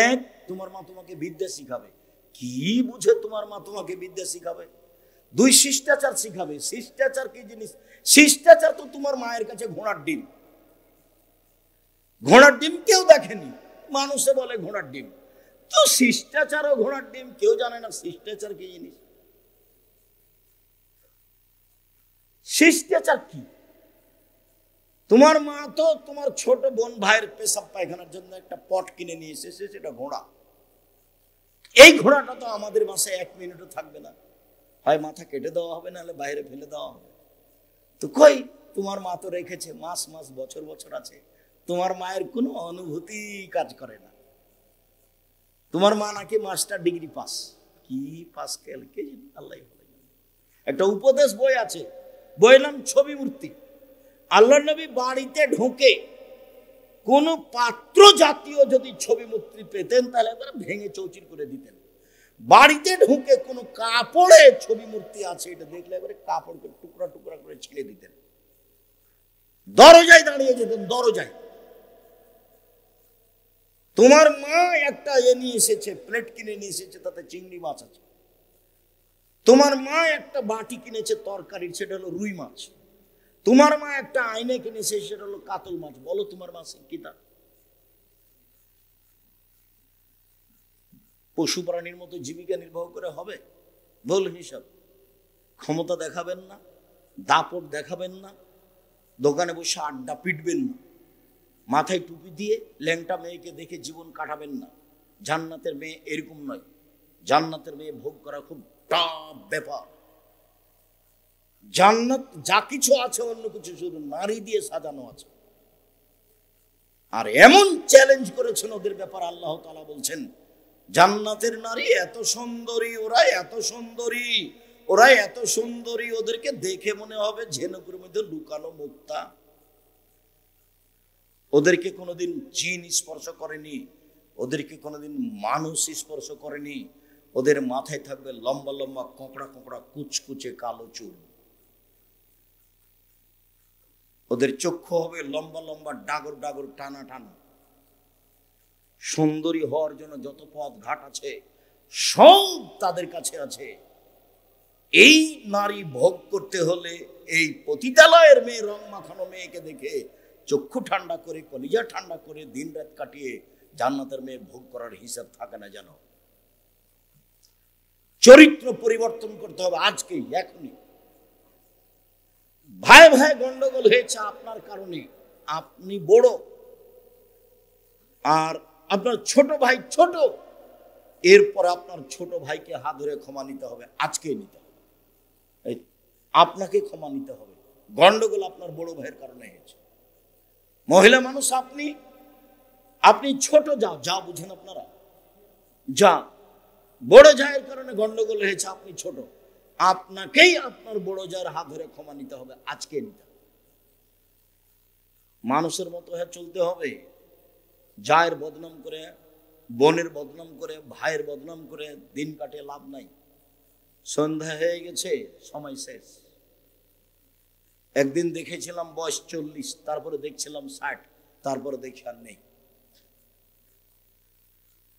এক, তোমার মা তোমাকে বিদ্যা শিখাবে। কি বুঝে তোমার মা তোমাকে বিদ্যা শিখাবে? 2, শিষ্টাচার শিখাবে। শিষ্টাচার কি জিনিস? শিষ্টাচার তো তোমার মায়ের কাছে ঘোড়ার ডিম। ঘোড়ার ডিম কেউ দেখেনি, মানুষে বলে ঘোড়ার ডিম। তো শিষ্টাচারও ঘোড়ার ডিম। কেউ জানে না শিষ্টাচার কি জিনিস। শিষ্টাচার কি? তোমার মা তো তোমার ছোট বোন ভাইয়ের পেশাব পায়খানার জন্য একটা পট কিনে নিয়ে এসেছে, সেটা ঘোড়া। এই ঘোড়াটা তো আমাদের বাসায় 1 মিনিটও থাকবে না, হয় মাথা কেটে দেওয়া হবে, নাহলে বাইরে ফেলে দেওয়া হবে। তো কই, তোমার মা তো রেখেছে, মাস মাস বছর বছর আছে। তোমার মায়ের কোনো অনুভূতি কাজ করে না। তোমার মা নাকি মাস্টার ডিগ্রি পাস, কি পাস কেল কে জানে, আল্লাহ ভালো জানে। একটা উপদেশ বই আছে, বইয়ের নাম ছবি মূর্তি। আল্লাহ নবী বাড়িতে ঢুকে কোন পাত্র জাতীয় যদি ছবি মূর্তি পেতেন তাহলে একবার ভেঙে চৌচির করে দিতেন। বাড়িতে ঢুকে কোন কাপড়ে ছবি মূর্তি আছে এটা দেখলে একবারে কাপড়কে টুকরা টুকরা করে ছিঁড়ে দিতেন। দরজায় দাঁড়িয়ে যেতেন, দরজায়। তোমার মা একটা নিয়ে এসেছে, প্লেট কিনে নিয়ে এসেছে, তাতে চিংড়ি মাছ আছে। তোমার মা একটা বাটি কিনেছে তরকারির, সেটা হলো রুই মাছ। তোমার মা একটা আয়না কিনেছে, সেটা হলো কাতল মাছ। বলো তোমার মা শিক্ষিতা? পশু প্রাণীর মতো জীবিকা নির্বাহ করে হবে? ভুল হিসাব। ক্ষমতা দেখাবেন না, দাপট দেখাবেন না, দোকানে বসে আড্ডা পিটবেন না, মাথায় টুপি দিয়ে ল্যাংটা মেয়েকে দেখে জীবন কাটাবেন না। জান্নাতের মেয়ে এরকম নয়। জান্নাতের মেয়ে ভোগ করা খুব টাফ ব্যাপার। জান্নাত যা কিছু আছে অন্য কিছু শুধু নারী দিয়ে সাজানো আছে। আর এমন চ্যালেঞ্জ করেছেন ওদের ব্যাপার, আল্লাহ তাআলা বলছেন জান্নাতের নারী এত সুন্দরী, ওরা এত সুন্দরী, ওরা এত সুন্দরী, ওদেরকে দেখে মনে হবে ঝিনুকের মধ্যে লুকানো মুক্তা। ওদেরকে কোনোদিন জিন স্পর্শ করেনি, ওদেরকে কোনোদিন মানুষ স্পর্শ করেনি। ওদের মাথায় থাকবে লম্বা লম্বা কোঁকড়া কোঁকড়া কুচকুচে কালো চুল। ওদের চক্ষু হবে লম্বা লম্বা ডাগর ডাগর টানা টানা। সুন্দরী হওয়ার জন্য যত পথ ঘাট আছে সব তাদের কাছে আছে। এই নারী ভোগ করতে হলে এই পতিতালয়ের মেয়ে, রং মাখানো মেয়েকে দেখে চক্ষু ঠান্ডা করে, কলিজা ঠান্ডা করে দিন রাত কাটিয়ে জান্নাতের মেয়ে ভোগ করার হিসাব থাকে না যেন। চরিত্র পরিবর্তন করতে হবে আজকেই, এখনই। ভাই ভাই গন্ডগোল হয়েছে আপনার কারণে, আপনি বড় আর আপনার ছোট ভাই ছোট, এরপর আপনার ছোট ভাইকে হাত ধরে ক্ষমা নিতে হবে, আজকেই নিতে হবে। আপনাকে ক্ষমা নিতে হবে। গন্ডগোল আপনার বড় ভাইয়ের কারণে হয়েছে। মহিলা মানুষ আপনি ছোট, যা বুঝেন আপনারা, যা বড় জায়ের কারণে গন্ডগোল হয়েছে, আপনি ছোট, আপনাকেই আপনার বড় জায়ের হাত ধরে ক্ষমা নিতে হবে, আজকে নিতে হবে। মানুষের মতো হয়ে চলতে হবে। জায়ের বদনাম করে, বোনের বদনাম করে, ভাইয়ের বদনাম করে দিন কাটে লাভ নাই। সন্ধ্যা হয়ে গেছে, সময় শেষ। একদিন দেখেছিলাম বয়স 40, তারপরে দেখছিলাম 60, তারপরে দেখি আর নেই।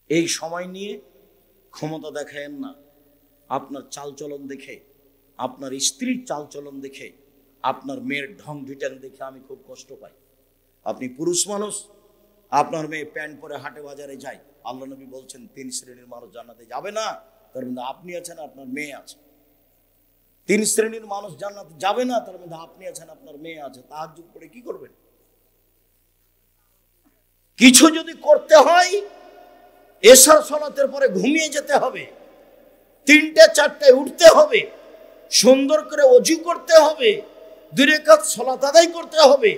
এই সময় নিয়ে ক্ষমতা দেখায়েন না। আপনার চালচলন দেখে, আপনার স্ত্রীর চালচলন দেখে, আপনার মেয়ের ঢং ঢিটাং দেখে আমি খুব কষ্ট পাই। আপনি পুরুষ মানুষ, আপনার মেয়ে প্যান্ট পরে হাটে বাজারে যায়, আল্লাহ নবী বলছেন 3 শ্রেণীর মানুষ জান্নাতে যাবে না, তার মধ্যে আপনি আছেন, আপনার মেয়ে আছে। 3 শ্রেণীর মানুষ জান্নাতে যাবে না, তার মধ্যে আপনি আছেন, আপনার মেয়ে আছে। তাহাজ্জুদ পড়ে কি করবেন? কিছু যদি করতে হয় এশার সালাতের পরে ঘুমিয়ে যেতে হবে, 3টে 4টায় উঠতে হবে, সুন্দর করে ওযু করতে হবে, 2 রাকাত সালাত আদায় করতে হবে,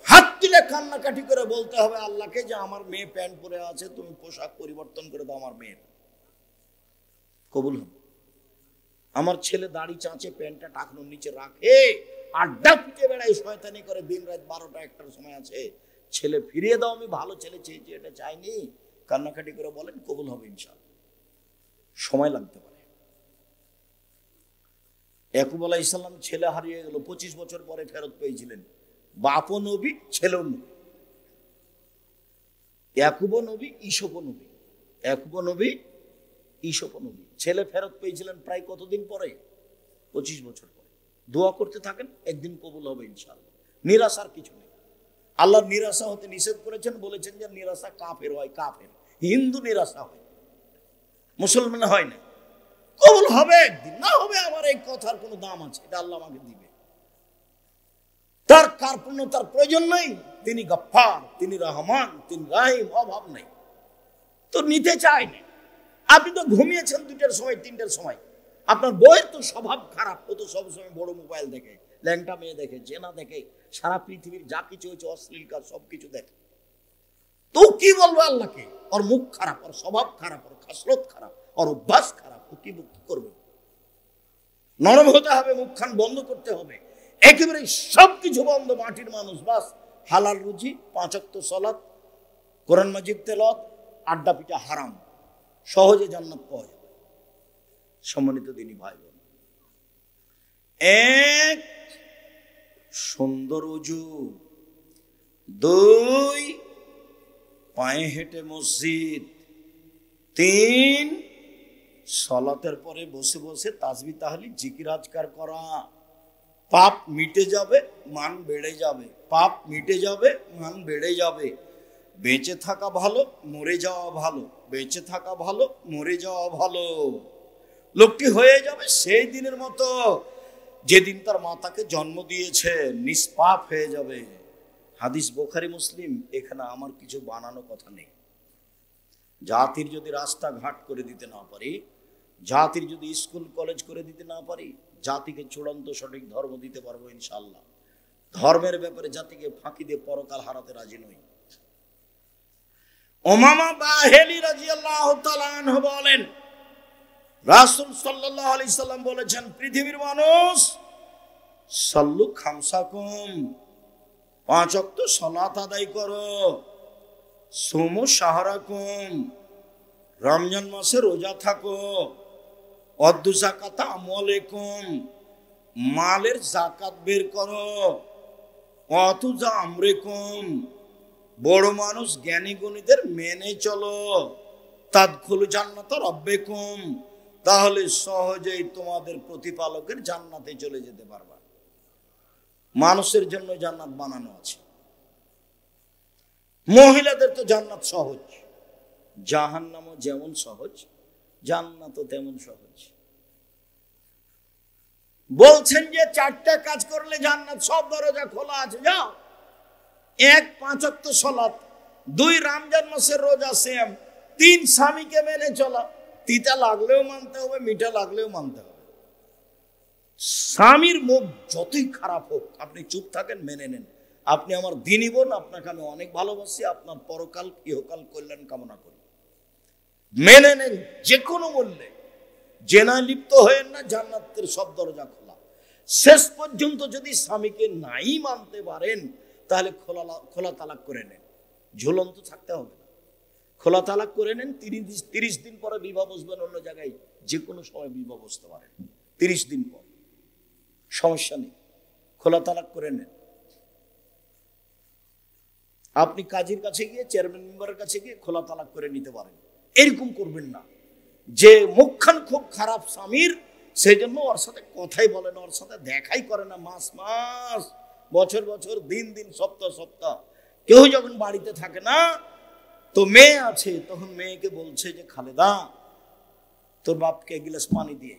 হাত তুলে কান্নাকাটি করে বলতে হবে আল্লাহকে যে আমার মেয়ে প্যান্ট পরে আছে, তুমি পোশাক পরিবর্তন করে দাও, আমার মেয়ের কবুল হবে। আমার ছেলে দাড়ি চাঁচে, প্যান্টটা টাকনোর নিচে রাখে, আড্ডা পিটে বেড়ায়, শয়তানি করে দিন রাত 12টা 1টার সময় আছে, ছেলে ফিরিয়ে দাও, আমি ভালো ছেলে চেয়েছি, এটা চাইনি, কান্নাকাটি করে বলেন, কবুল হবে ইনশাআল্লাহ। সময় লাগতে পারে। ইয়াকুব আলাইহিস সালাম ছেলে হারিয়ে গেল, 25 বছর পরে ফেরত পেয়েছিলেন। বাপও নবী, ছেলেও নবী। ইয়াকুবও নবী, ঈসপও নবী। ইয়াকুবও নবী, ঈসপও নবী। ছেলে ফেরত পেয়েছিলেন প্রায় কতদিন পরে? 25 বছর পরে। দোয়া করতে থাকেন, একদিন কবুল হবে ইনশাআল্লাহ। নিরাশার কিছু নেই। আল্লাহ নিরাশা হতে নিষেধ করেছেন, বলেছেন যে নিরাশা কাফের হয়, কাফের হিন্দু নিরাশা হয়, মুসলমান হয় না। কবুল হবে একদিন, না হবে আমার এই কথার কোনো দাম আছে, এটা আল্লাহ আমাকে দিবে। তার কার্পণ্যতার প্রয়োজন নেই, তিনি গফফার, তিনি রহমান, তিনি রাহিম, অভাব নেই, তো নিতে চায়নি। আপনি তো ঘুমিয়েছেন 2টার সময় 3টার সময়, আপনার বউয়ের তো স্বভাব খারাপ, ও তো সবসময় বড় মোবাইল দেখে, ল্যাংটা মেয়ে দেখে, জেনা দেখে, সারা পৃথিবীর যা কিছু হয়েছে অশ্লীল কাজ সবকিছু দেখে, তো কি বলবো আল্লাহকে? ওর মুখ খারাপ, ওর স্বভাব খারাপ, ওর খাসলত খারাপ, ওর অভ্যাস খারাপ, ও কি করবে? নরম হতে হবে, মুখখান বন্ধ করতে হবে, একেবারে সবকিছু বন্ধ, মাটির মানুষ, বাস হালাল রুজি, 5 ওয়াক্ত সালাত, কোরআন মাজিদ তেলাওয়াত, আড্ডা পিটা হারাম, সহজে জান্নাত পাওয়া যাবে। সম্মানিত দিনী ভাই বোন, এক সুন্দর ওযু, 2 পায়ে হেঁটে মসজিদ, 3 সালাতের পরে বসে বসে তাসবিহ তাহলিল জিকির আজকার করা। পাপ মিটে যাবে, মান বেড়ে যাবে, পাপ মিটে যাবে, মান বেড়ে যাবে। বেঁচে থাকা ভালো, মরে যাওয়া ভালো, বেঁচে থাকা ভালো, মরে যাওয়া ভালো। লোকটি হয়ে যাবে সেই দিনের মতো যেদিন তার মাতাকে জন্ম দিয়েছে, নিষ্পাপ হয়ে যাবে। হাদিস বুখারী মুসলিম, এখানে আমার কিছু বানানো কথা নেই। জাতির যদি রাস্তাঘাট করে দিতে না পারি, জাতির যদি স্কুল কলেজ করে দিতে না পারি, জাতিকে চূড়ান্ত সঠিক ধর্ম দিতে পারবো ইনশাআল্লাহ। ধর্মের ব্যাপারে জাতিকে ফাঁকি দিয়ে পরকাল হারাতে রাজি নই। উমামা বাহিলি রাদিয়াল্লাহু তাআলা আনহু বলেন, রাসূল সাল্লাল্লাহু আলাইহি সাল্লাম বলেছেন, পৃথিবীর মানুষ সাল্লু খামসাকুম, 5 ওয়াক্ত সালাত আদায় করো, সুমু শাহরাকুম, রমজান মাসে রোজা থাকো, অদ্দু যাকাতা আমওয়ালিকুম, মালের যাকাত বের করো, অতুজা আমরিকুম, বড় মানুষ জ্ঞানী গুণীদের মেনে চলো, তাদখুলু জান্নাতা রাব্বিকুম, তাহলে সহজেই তোমাদের প্রতিপালকের জান্নাতে চলে যেতে পারবা। মানুষের জন্য জান্নাত বানানো আছে, মহিলাদের তো জান্নাত সহজ, জাহান্নামও যেমন সহজ, জান্নাতও তেমন সহজ। বলছেন যে 4টা কাজ করলে জান্নাত, সব দরজা খোলা আছে, যাও। 1 5 ওয়াক্ত সালাত, 2 রমজান মাসের রোজা, সেম 3 স্বামীকে মেনে চলা, তিতা লাগলেও মানতে হবে, মিঠা লাগলেও মানতে হবে। স্বামীর মুখ যতই খারাপ হোক আপনি চুপ থাকেন, মেনে নেন, আপনি আমার দিনী বোন, আপনাকে আমি অনেক ভালোবাসি, আপনার পরকাল ইহকাল কল্যাণ কামনা করি, মেনে নেন যে কোনো মূল্যে। জেনা লিপ্ত হয়েন না, জান্নাতের সব দরজা খোলা। শেষ পর্যন্ত যদি স্বামীকে নাই মানতে পারেন, তাহলে খোলা তালাক করে নেন, ঝুলন্ত থাকতে হবে না, খোলা তালাক করে নেন। 30 দিন পরে বিবাহ বসবেন অন্য জায়গায়, যে কোনো সময় বিবাহ বসতে পারেন, 30 দিন পর, সমস্যা নেই, খোলা তালাক করে নেন। আপনি কাজীর কাছে গিয়ে, চেয়ারম্যান মেম্বারের কাছে গিয়ে খোলা তালাক করে নিতে পারেন। এরকম করবেন না যে মুখখান খুব খারাপ স্বামীর, সেই জন্য ওর সাথে কথাই বলে না, ওর সাথে দেখাই করে না, মাস মাস, বছর বছর, দিন দিন, সপ্তাহ সপ্তাহ। কেউ যখন বাড়িতে থাকে না, তো মেয়ে আছে, তখন মেয়েকে বলছে যে খালেদা তোর বাপকে 1 গ্লাস পানি দিয়ে।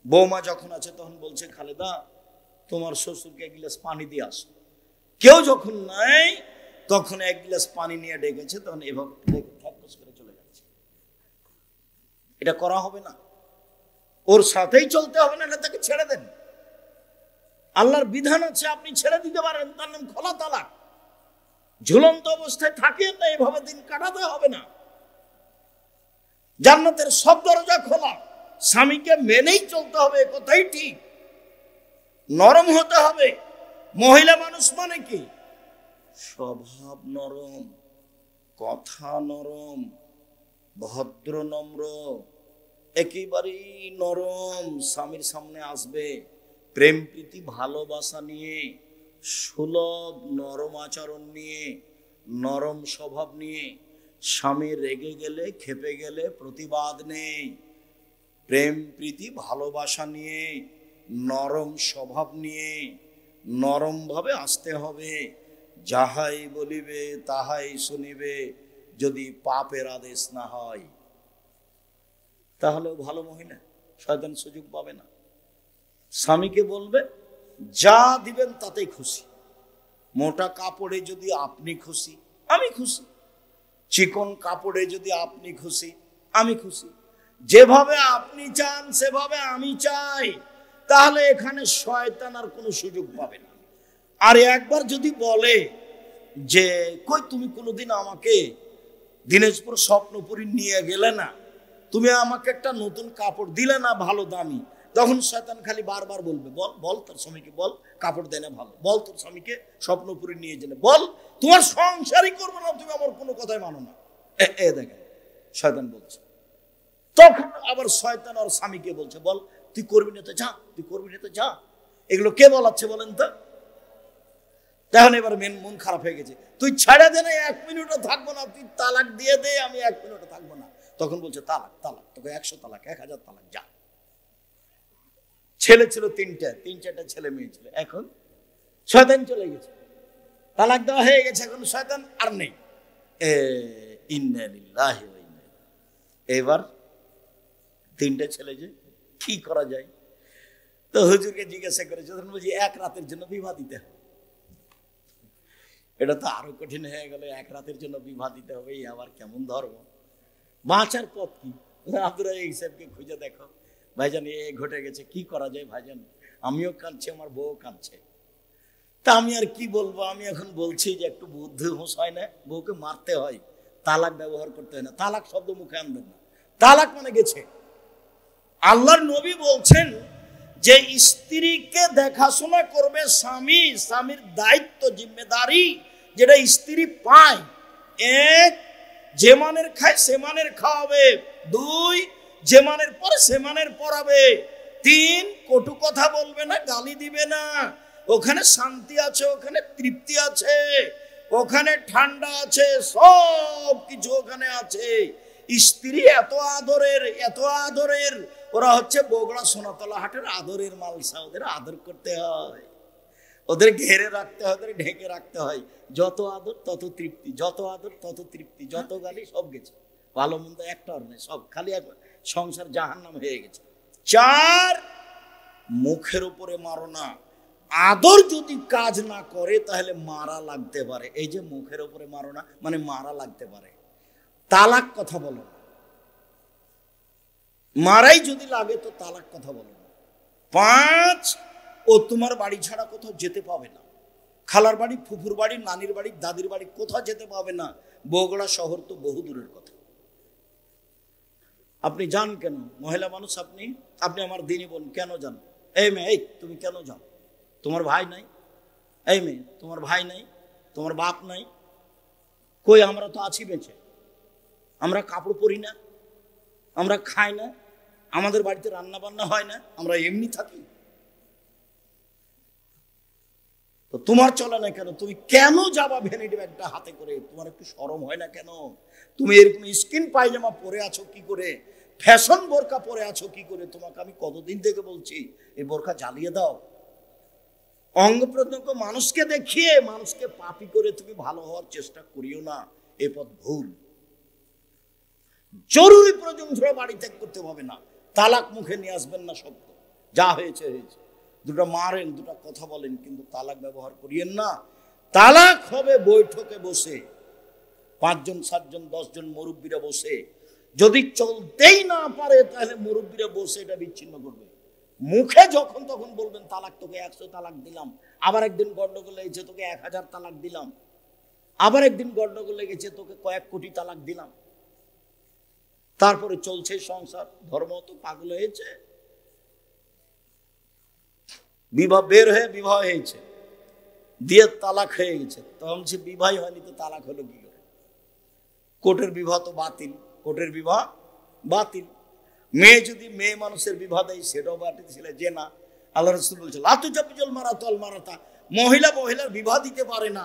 বৌমা যখন আছে তখন বলছে খালেদা তোমার শ্বশুরকে 1 গ্লাস পানি দিয়ে আসো। কেউ যখন নাই তখন 1 গ্লাস পানি নিয়ে ডেকেছে, তখন এভাবে ঠকস করে চলে যাচ্ছে। এটা করা হবে না, ওর সাথেই চলতে হবে না, তাকে ছেড়ে দেন। আল্লাহর বিধান আছে, আপনি ছেড়ে দিতে পারেন, তার নাম খোলা তালাক। ঝুলন্ত অবস্থায় থাকে না, এভাবে দিন কাটাতে হবে না। জান্নাতের সব দরজা খোলা, স্বামীকে মেনেই চলতে হবে, কথাই ঠিক। নরম হতে হবে। মহিলা মানুষ মানে কি? স্বভাব নরম, কথা নরম, ভদ্র নম্র, একেবারেই নরম। স্বামীর সামনে আসবে প্রেম প্রীতি ভালোবাসা নিয়ে, সুলভ নরম আচরণ নিয়ে, নরম স্বভাব নিয়ে। স্বামী রেগে গেলে, খেপে গেলে প্রতিবাদ নেই, প্রেম প্রীতি ভালোবাসা নিয়ে, নরম স্বভাব নিয়ে, নরম ভাবে আসতে হবে। যাহাই বলিবে তাহাই শুনিবে, যদি পাপের আদেশ না হয়। তাহলেও ভালো মহিলা, শয়তান সুযোগ পাবে না। স্বামীকে বলবে যা দিবেন তাতেই খুশি। মোটা কাপড়ে যদি আপনি খুশি আমি খুশি, চিকন কাপড়ে যদি আপনি খুশি আমি খুশি, যেভাবে আপনি চান সেভাবে আমি চাই, তাহলে এখানে শয়তান আর কোনো সুযোগ পাবে না। আর একবার যদি বলে যে কই তুমি কোনোদিন আমাকে দিনাজপুর স্বপ্নপুরী নিয়ে গেলে না, তুমি আমাকে একটা নতুন কাপড় দিলে না ভালো দামি, তখন শয়তান খালি বারবার বলবে বল বল তোর স্বামীকে বল কাপড় দেয় না ভালো, বল তোর স্বামীকে স্বপ্নপুরী নিয়ে গেলে, বল তোমার সংসারই করবো না, তুমি আমার কোনো কথাই মানো না। দেখেন শয়তান বলছে। তখন আবার শয়তান আর স্বামীকে বলছে বল তুই করবি না তো যা, তুই করবি না তো যা। এগুলো কে বলাচ্ছে বলেন তো? তখন এবার মন খারাপ হয়ে গেছে, তুই ছেড়ে দে না, 1 মিনিটও থাকবো না, তুই তালাক দিয়ে দে, আমি 1 মিনিটও থাকবো না। তখন বলছে তালাক তালাক, তোকে 100 তালাক 1000 তালাক, যা। ছেলে ছিল 3-4টা ছেলে মেয়ে ছিল, এখন শয়তান চলে গেছে, তালাক দেওয়া হয়ে গেছে, এখন শয়তান আর নেই। ইন্না লিল্লাহি ওয়া ইন্না ইলাইহি। এবার 3টে ছেলে, যে কি করা যায়? তো হুজুরকে জিজ্ঞাসা করেছে, তখন বলছি 1 রাতের জন্য বিবাহ দিতে হবে। এটা তো আরো কঠিন হয়ে গেল, 1 রাতের জন্য বিবাহ দিতে হবে, এই আবার কেমন ধর্ম? বাঁচার পথ কি? আব্দুর রাজ্জাক সাহেবকে খুঁজে দেখো, ভাইজান এ ঘটে গেছে, কি করা যায় ভাইজান? আমিও কাঁদছি, আমার বউ কাঁদছে। তা আমি আর কি বলবো? আমি এখন বলছি যে একটু বুদ্ধি হুঁশ হয় না, বউকে মারতে হয়, তালাক ব্যবহার করতে হয় না, তালাক শব্দ মুখে আনবেন না, তালাক মানে গেছে। আল্লাহর নবী বলছেন যে স্ত্রীকে দেখাশোনা করবে স্বামী, স্বামীর দায়িত্ব জিম্মেদারি যেটা স্ত্রী পায়। 1, যে মানের খায় সে মানের খাওয়াবে। 2, যে মানের পরে সে মানের পড়াবে। 3, কটু কথা বলবে না, গালি দিবে না। ওখানে শান্তি আছে, ওখানে তৃপ্তি আছে, ওখানে ঠান্ডা আছে, সব কিছু ওখানে আছে। স্ত্রী এত আদরের, এত আদরের, ওরা হচ্ছে বগুড়া সোনাতলা হাটের আদরের মালসা, ওদের আদর করতে হয়, ওদের ঘেরে রাখতে হয়, ওদের ঢেকে রাখতে হয়। যত আদর তত তৃপ্তি, যত আদর তত তৃপ্তি, যত গালি সব গেছে, ভালো মন্দ একটা আর নেই, সব খালি সংসার জাহান্নাম হয়ে গেছে। 4, মুখের উপরে মারো না। আদর যদি কাজ না করে তাহলে মারা লাগতে পারে। এই যে মুখের উপরে মারো না মানে মারা লাগতে পারে। তালাক কথা বলো না, মারাই যদি লাগে তো তালাক কথা বলো না। 5, ও তোমার বাড়ি ছাড়া কোথাও যেতে পাবে না, খালার বাড়ি, ফুফুর বাড়ি, নানির বাড়ি, দাদির বাড়ি কোথাও যেতে পাবে না। বগুড়া শহর তো বহু দূরের কথা। আপনি যান কেন? মহিলা মানুষ আপনি, আপনি আমার দিনী বোন, কেন যান? এই মেয়ে, এই তুমি কেন যাও? তোমার ভাই নাই? এই মেয়ে, তোমার ভাই নাই, তোমার বাপ নাই? কই, আমরা তো আছি বেঁচে, আমরা কাপড় পরি না, আমরা খাই না, আমাদের বাড়িতে রান্না বান্না হয় না, আমরা এমনি থাকি, তো তোমার চলে না কেন? তুমি কেন যাবা ভ্যানিটি ব্যাগটা হাতে করে? তোমার একটু শরম হয় না কেন? তুমি এরকম স্কিন পায়জামা পরে আছো কি করে? ফ্যাশন বোরকা পরে আছো কি করে? তোমাকে আমি কতদিন থেকে বলছি এই বোরকা জ্বালিয়ে দাও। অঙ্গ প্রত্যঙ্গ মানুষকে দেখিয়ে মানুষকে পাপী করে তুমি ভালো হওয়ার চেষ্টা করিও না, এ পথ ভুল। জরুরি প্রয়োজন ছাড়া বাড়ি ত্যাগ করতে হবে না, তালাক মুখে নিয়ে আসবেন না শব্দ, যা হয়েছে হয়েছে। দুটা মারেন, দুটা কথা বলেন, কিন্তু তালাক ব্যবহার করিয়েন না। তালাক হবে বৈঠকে বসে, 5 জন 7 জন 10 জন মুরব্বীরা বসে, যদি চলতেই না পারে তাহলে মুরব্বীরা বসে এটা বিচ্ছিন্ন করবে। মুখে যখন তখন বলবেন তালাক, তোকে 100 তালাক দিলাম, আবার একদিন গন্ডগোল লেগেছে তোকে 1000 তালাক দিলাম, আবার একদিন গন্ডগোল লেগেছে তোকে কয়েক কোটি তালাক দিলাম। তারপরে চলছে সংসার। ধর্ম তো পাগল হয়েছে। বিবাহ বের হয়ে বিবাহ হয়েছে, দিয়ে তালাক হয়ে গেছে, তখন সে বিবাহ হয়নি তো তালাক হলো কি করে? কোর্টের বিবাহ তো বাতিল, কোর্টের বিবাহ বাতিল। মেয়ে যদি মেয়ে মানুষের বিবাহ দেয় সেটাও বাতিল ছিল যে না। আল্লাহ রাসূল বলছে লাতু জাবিজুল মারাতাল মারাতা, মহিলা মহিলার বিবাহ দিতে পারে না।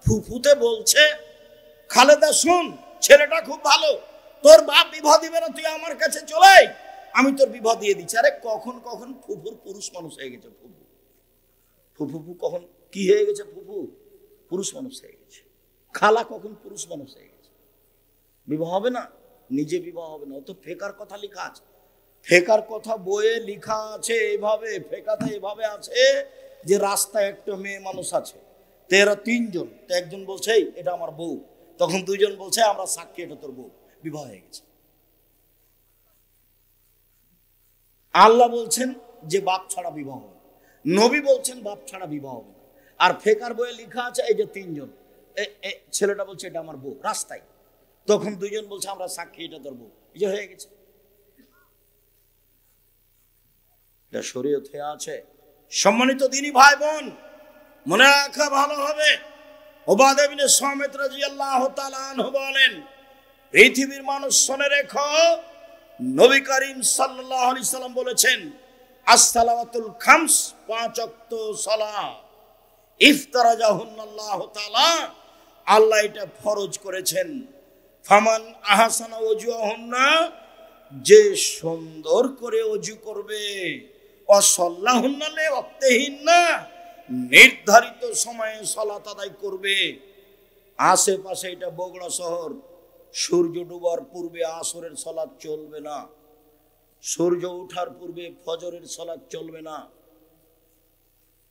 ফুফুতে বলছে খালেদা শুন, ছেলেটা খুব ভালো, তোর বাপ বিবাহ দিবে না, তুই আমার কাছে চলে আয়, আমি তোর বিবাহ দিয়ে দিচ্ছি। আরে কখন কখন ফুফুর পুরুষ মানুষ হয়ে গেছে, ফুফু ফুফু কখন কি হয়ে গেছে, ফুফু পুরুষ মানুষ হয়ে গেছে। খালা কখন পুরুষ মানুষ হয়ে গেছে? বিবাহ হবে না, নিজে বিবাহ হবে না। ও তো ফেকার কথা লেখা আছে, ফেকার কথা বইয়ে লেখা আছে এইভাবে, ফেকাতে এভাবে আছে যে রাস্তায় একটা মেয়ে মানুষ আছে, তো এরা তিনজন, তো একজন বলছে এটা আমার বউ, তখন দুইজন বলছে আমরা সাক্ষী এটা তোর বউ, বিবাহ হয়ে গেছে। আল্লাহ বলছেন যে বাপ ছাড়া বিবাহ হবে, নবী বলছেন বাপ ছাড়া বিবাহ হবে না। আর ফেকার বইয়ে লেখা আছে এই যে তিনজন, ছেলেটা বলছে এটা আমার বউ রাস্তায়, তখন দুইজন বলছে আমরা সাক্ষী এটা তোর বউ, এই যে হয়ে গেছে। এটা শরীয়ত হয়ে আছে। সম্মানিত দিনী ভাই বোন, মনে রাখা ভালো হবে, উবাদা বিন সামিত রাদিয়াল্লাহু তাআলা আনহু বলেন, পৃথিবীর মানুষ শুনে রেখো, নবী করিম সাল্লাল্লাহু আলাইহি সাল্লাম বলেছেন as-সালাওয়াতুল খামস, 5 ওয়াক্ত সালাত, ইফতারাজাহুন্নাল্লাহু তাআলা, আল্লাহ এটা ফরজ করেছেন। ফামান আহসানা ওযুহুন্না, যে সুন্দর করে ওযু করবে, অসাল্লাহুন্না লিওয়াক্তিহিন্না, নির্ধারিত সময়ে সালাত আদায় করবে। আশেপাশে এটা বগুড়া শহর, সূর্য ডুবার পূর্বে আসরের সালাত চলবে না, সূর্য ওঠার পূর্বে ফজরের সালাত চলবে না।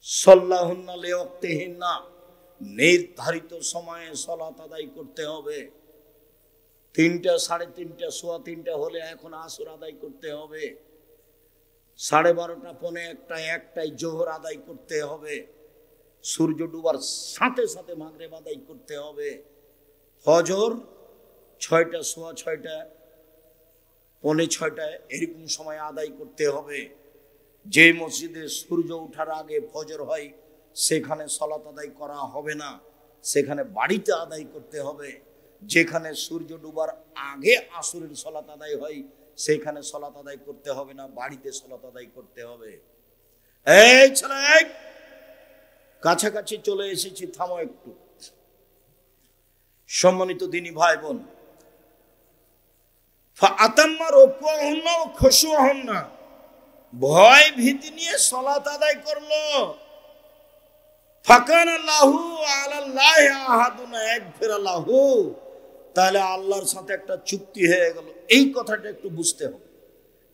সাল্লাহুন্না লিওয়াক্তিহিন্না, নির্ধারিত সময়ে সালাত আদায় করতে হবে। 3টা, 3:30, 3:15 হলে এখন আসর আদায় করতে হবে। 12:30, 1:45, 1টায় জোহর আদায় করতে হবে। সূর্য ডুবার সাথে সাথে মাগরিব আদায় করতে হবে। ফজর 6টা, 6:15, 5:45 এরকম সময় আদায় করতে হবে। যে মসজিদে সূর্য ওঠার আগে ফজর হয় সেখানে সালাত আদায় করা হবে না, সেখানে বাড়িতে আদায় করতে হবে। যেখানে সূর্য ডুবার আগে আসরের সালাত আদায় হয় সেখানে সালাত আদায় করতে হবে না, বাড়িতে সালাত আদায় করতে হবে। এই ছেলে, কাছাকাছি চলে এসেছি, থামো একটু। সম্মানিত দিনী ভাই বোন, ফাআতাম্মা রুকুহুন্না ওয়া খুশুহুন্না, ভয় ভীতি নিয়ে সালাত আদায় করলো। ফাকানা লাহু আলাল্লাহি আহাদুন ইয়াগফির লাহু, তাহলে আল্লাহর সাথে একটা চুক্তি হয়ে গেল। এই কথাটা একটু বুঝতে হবে।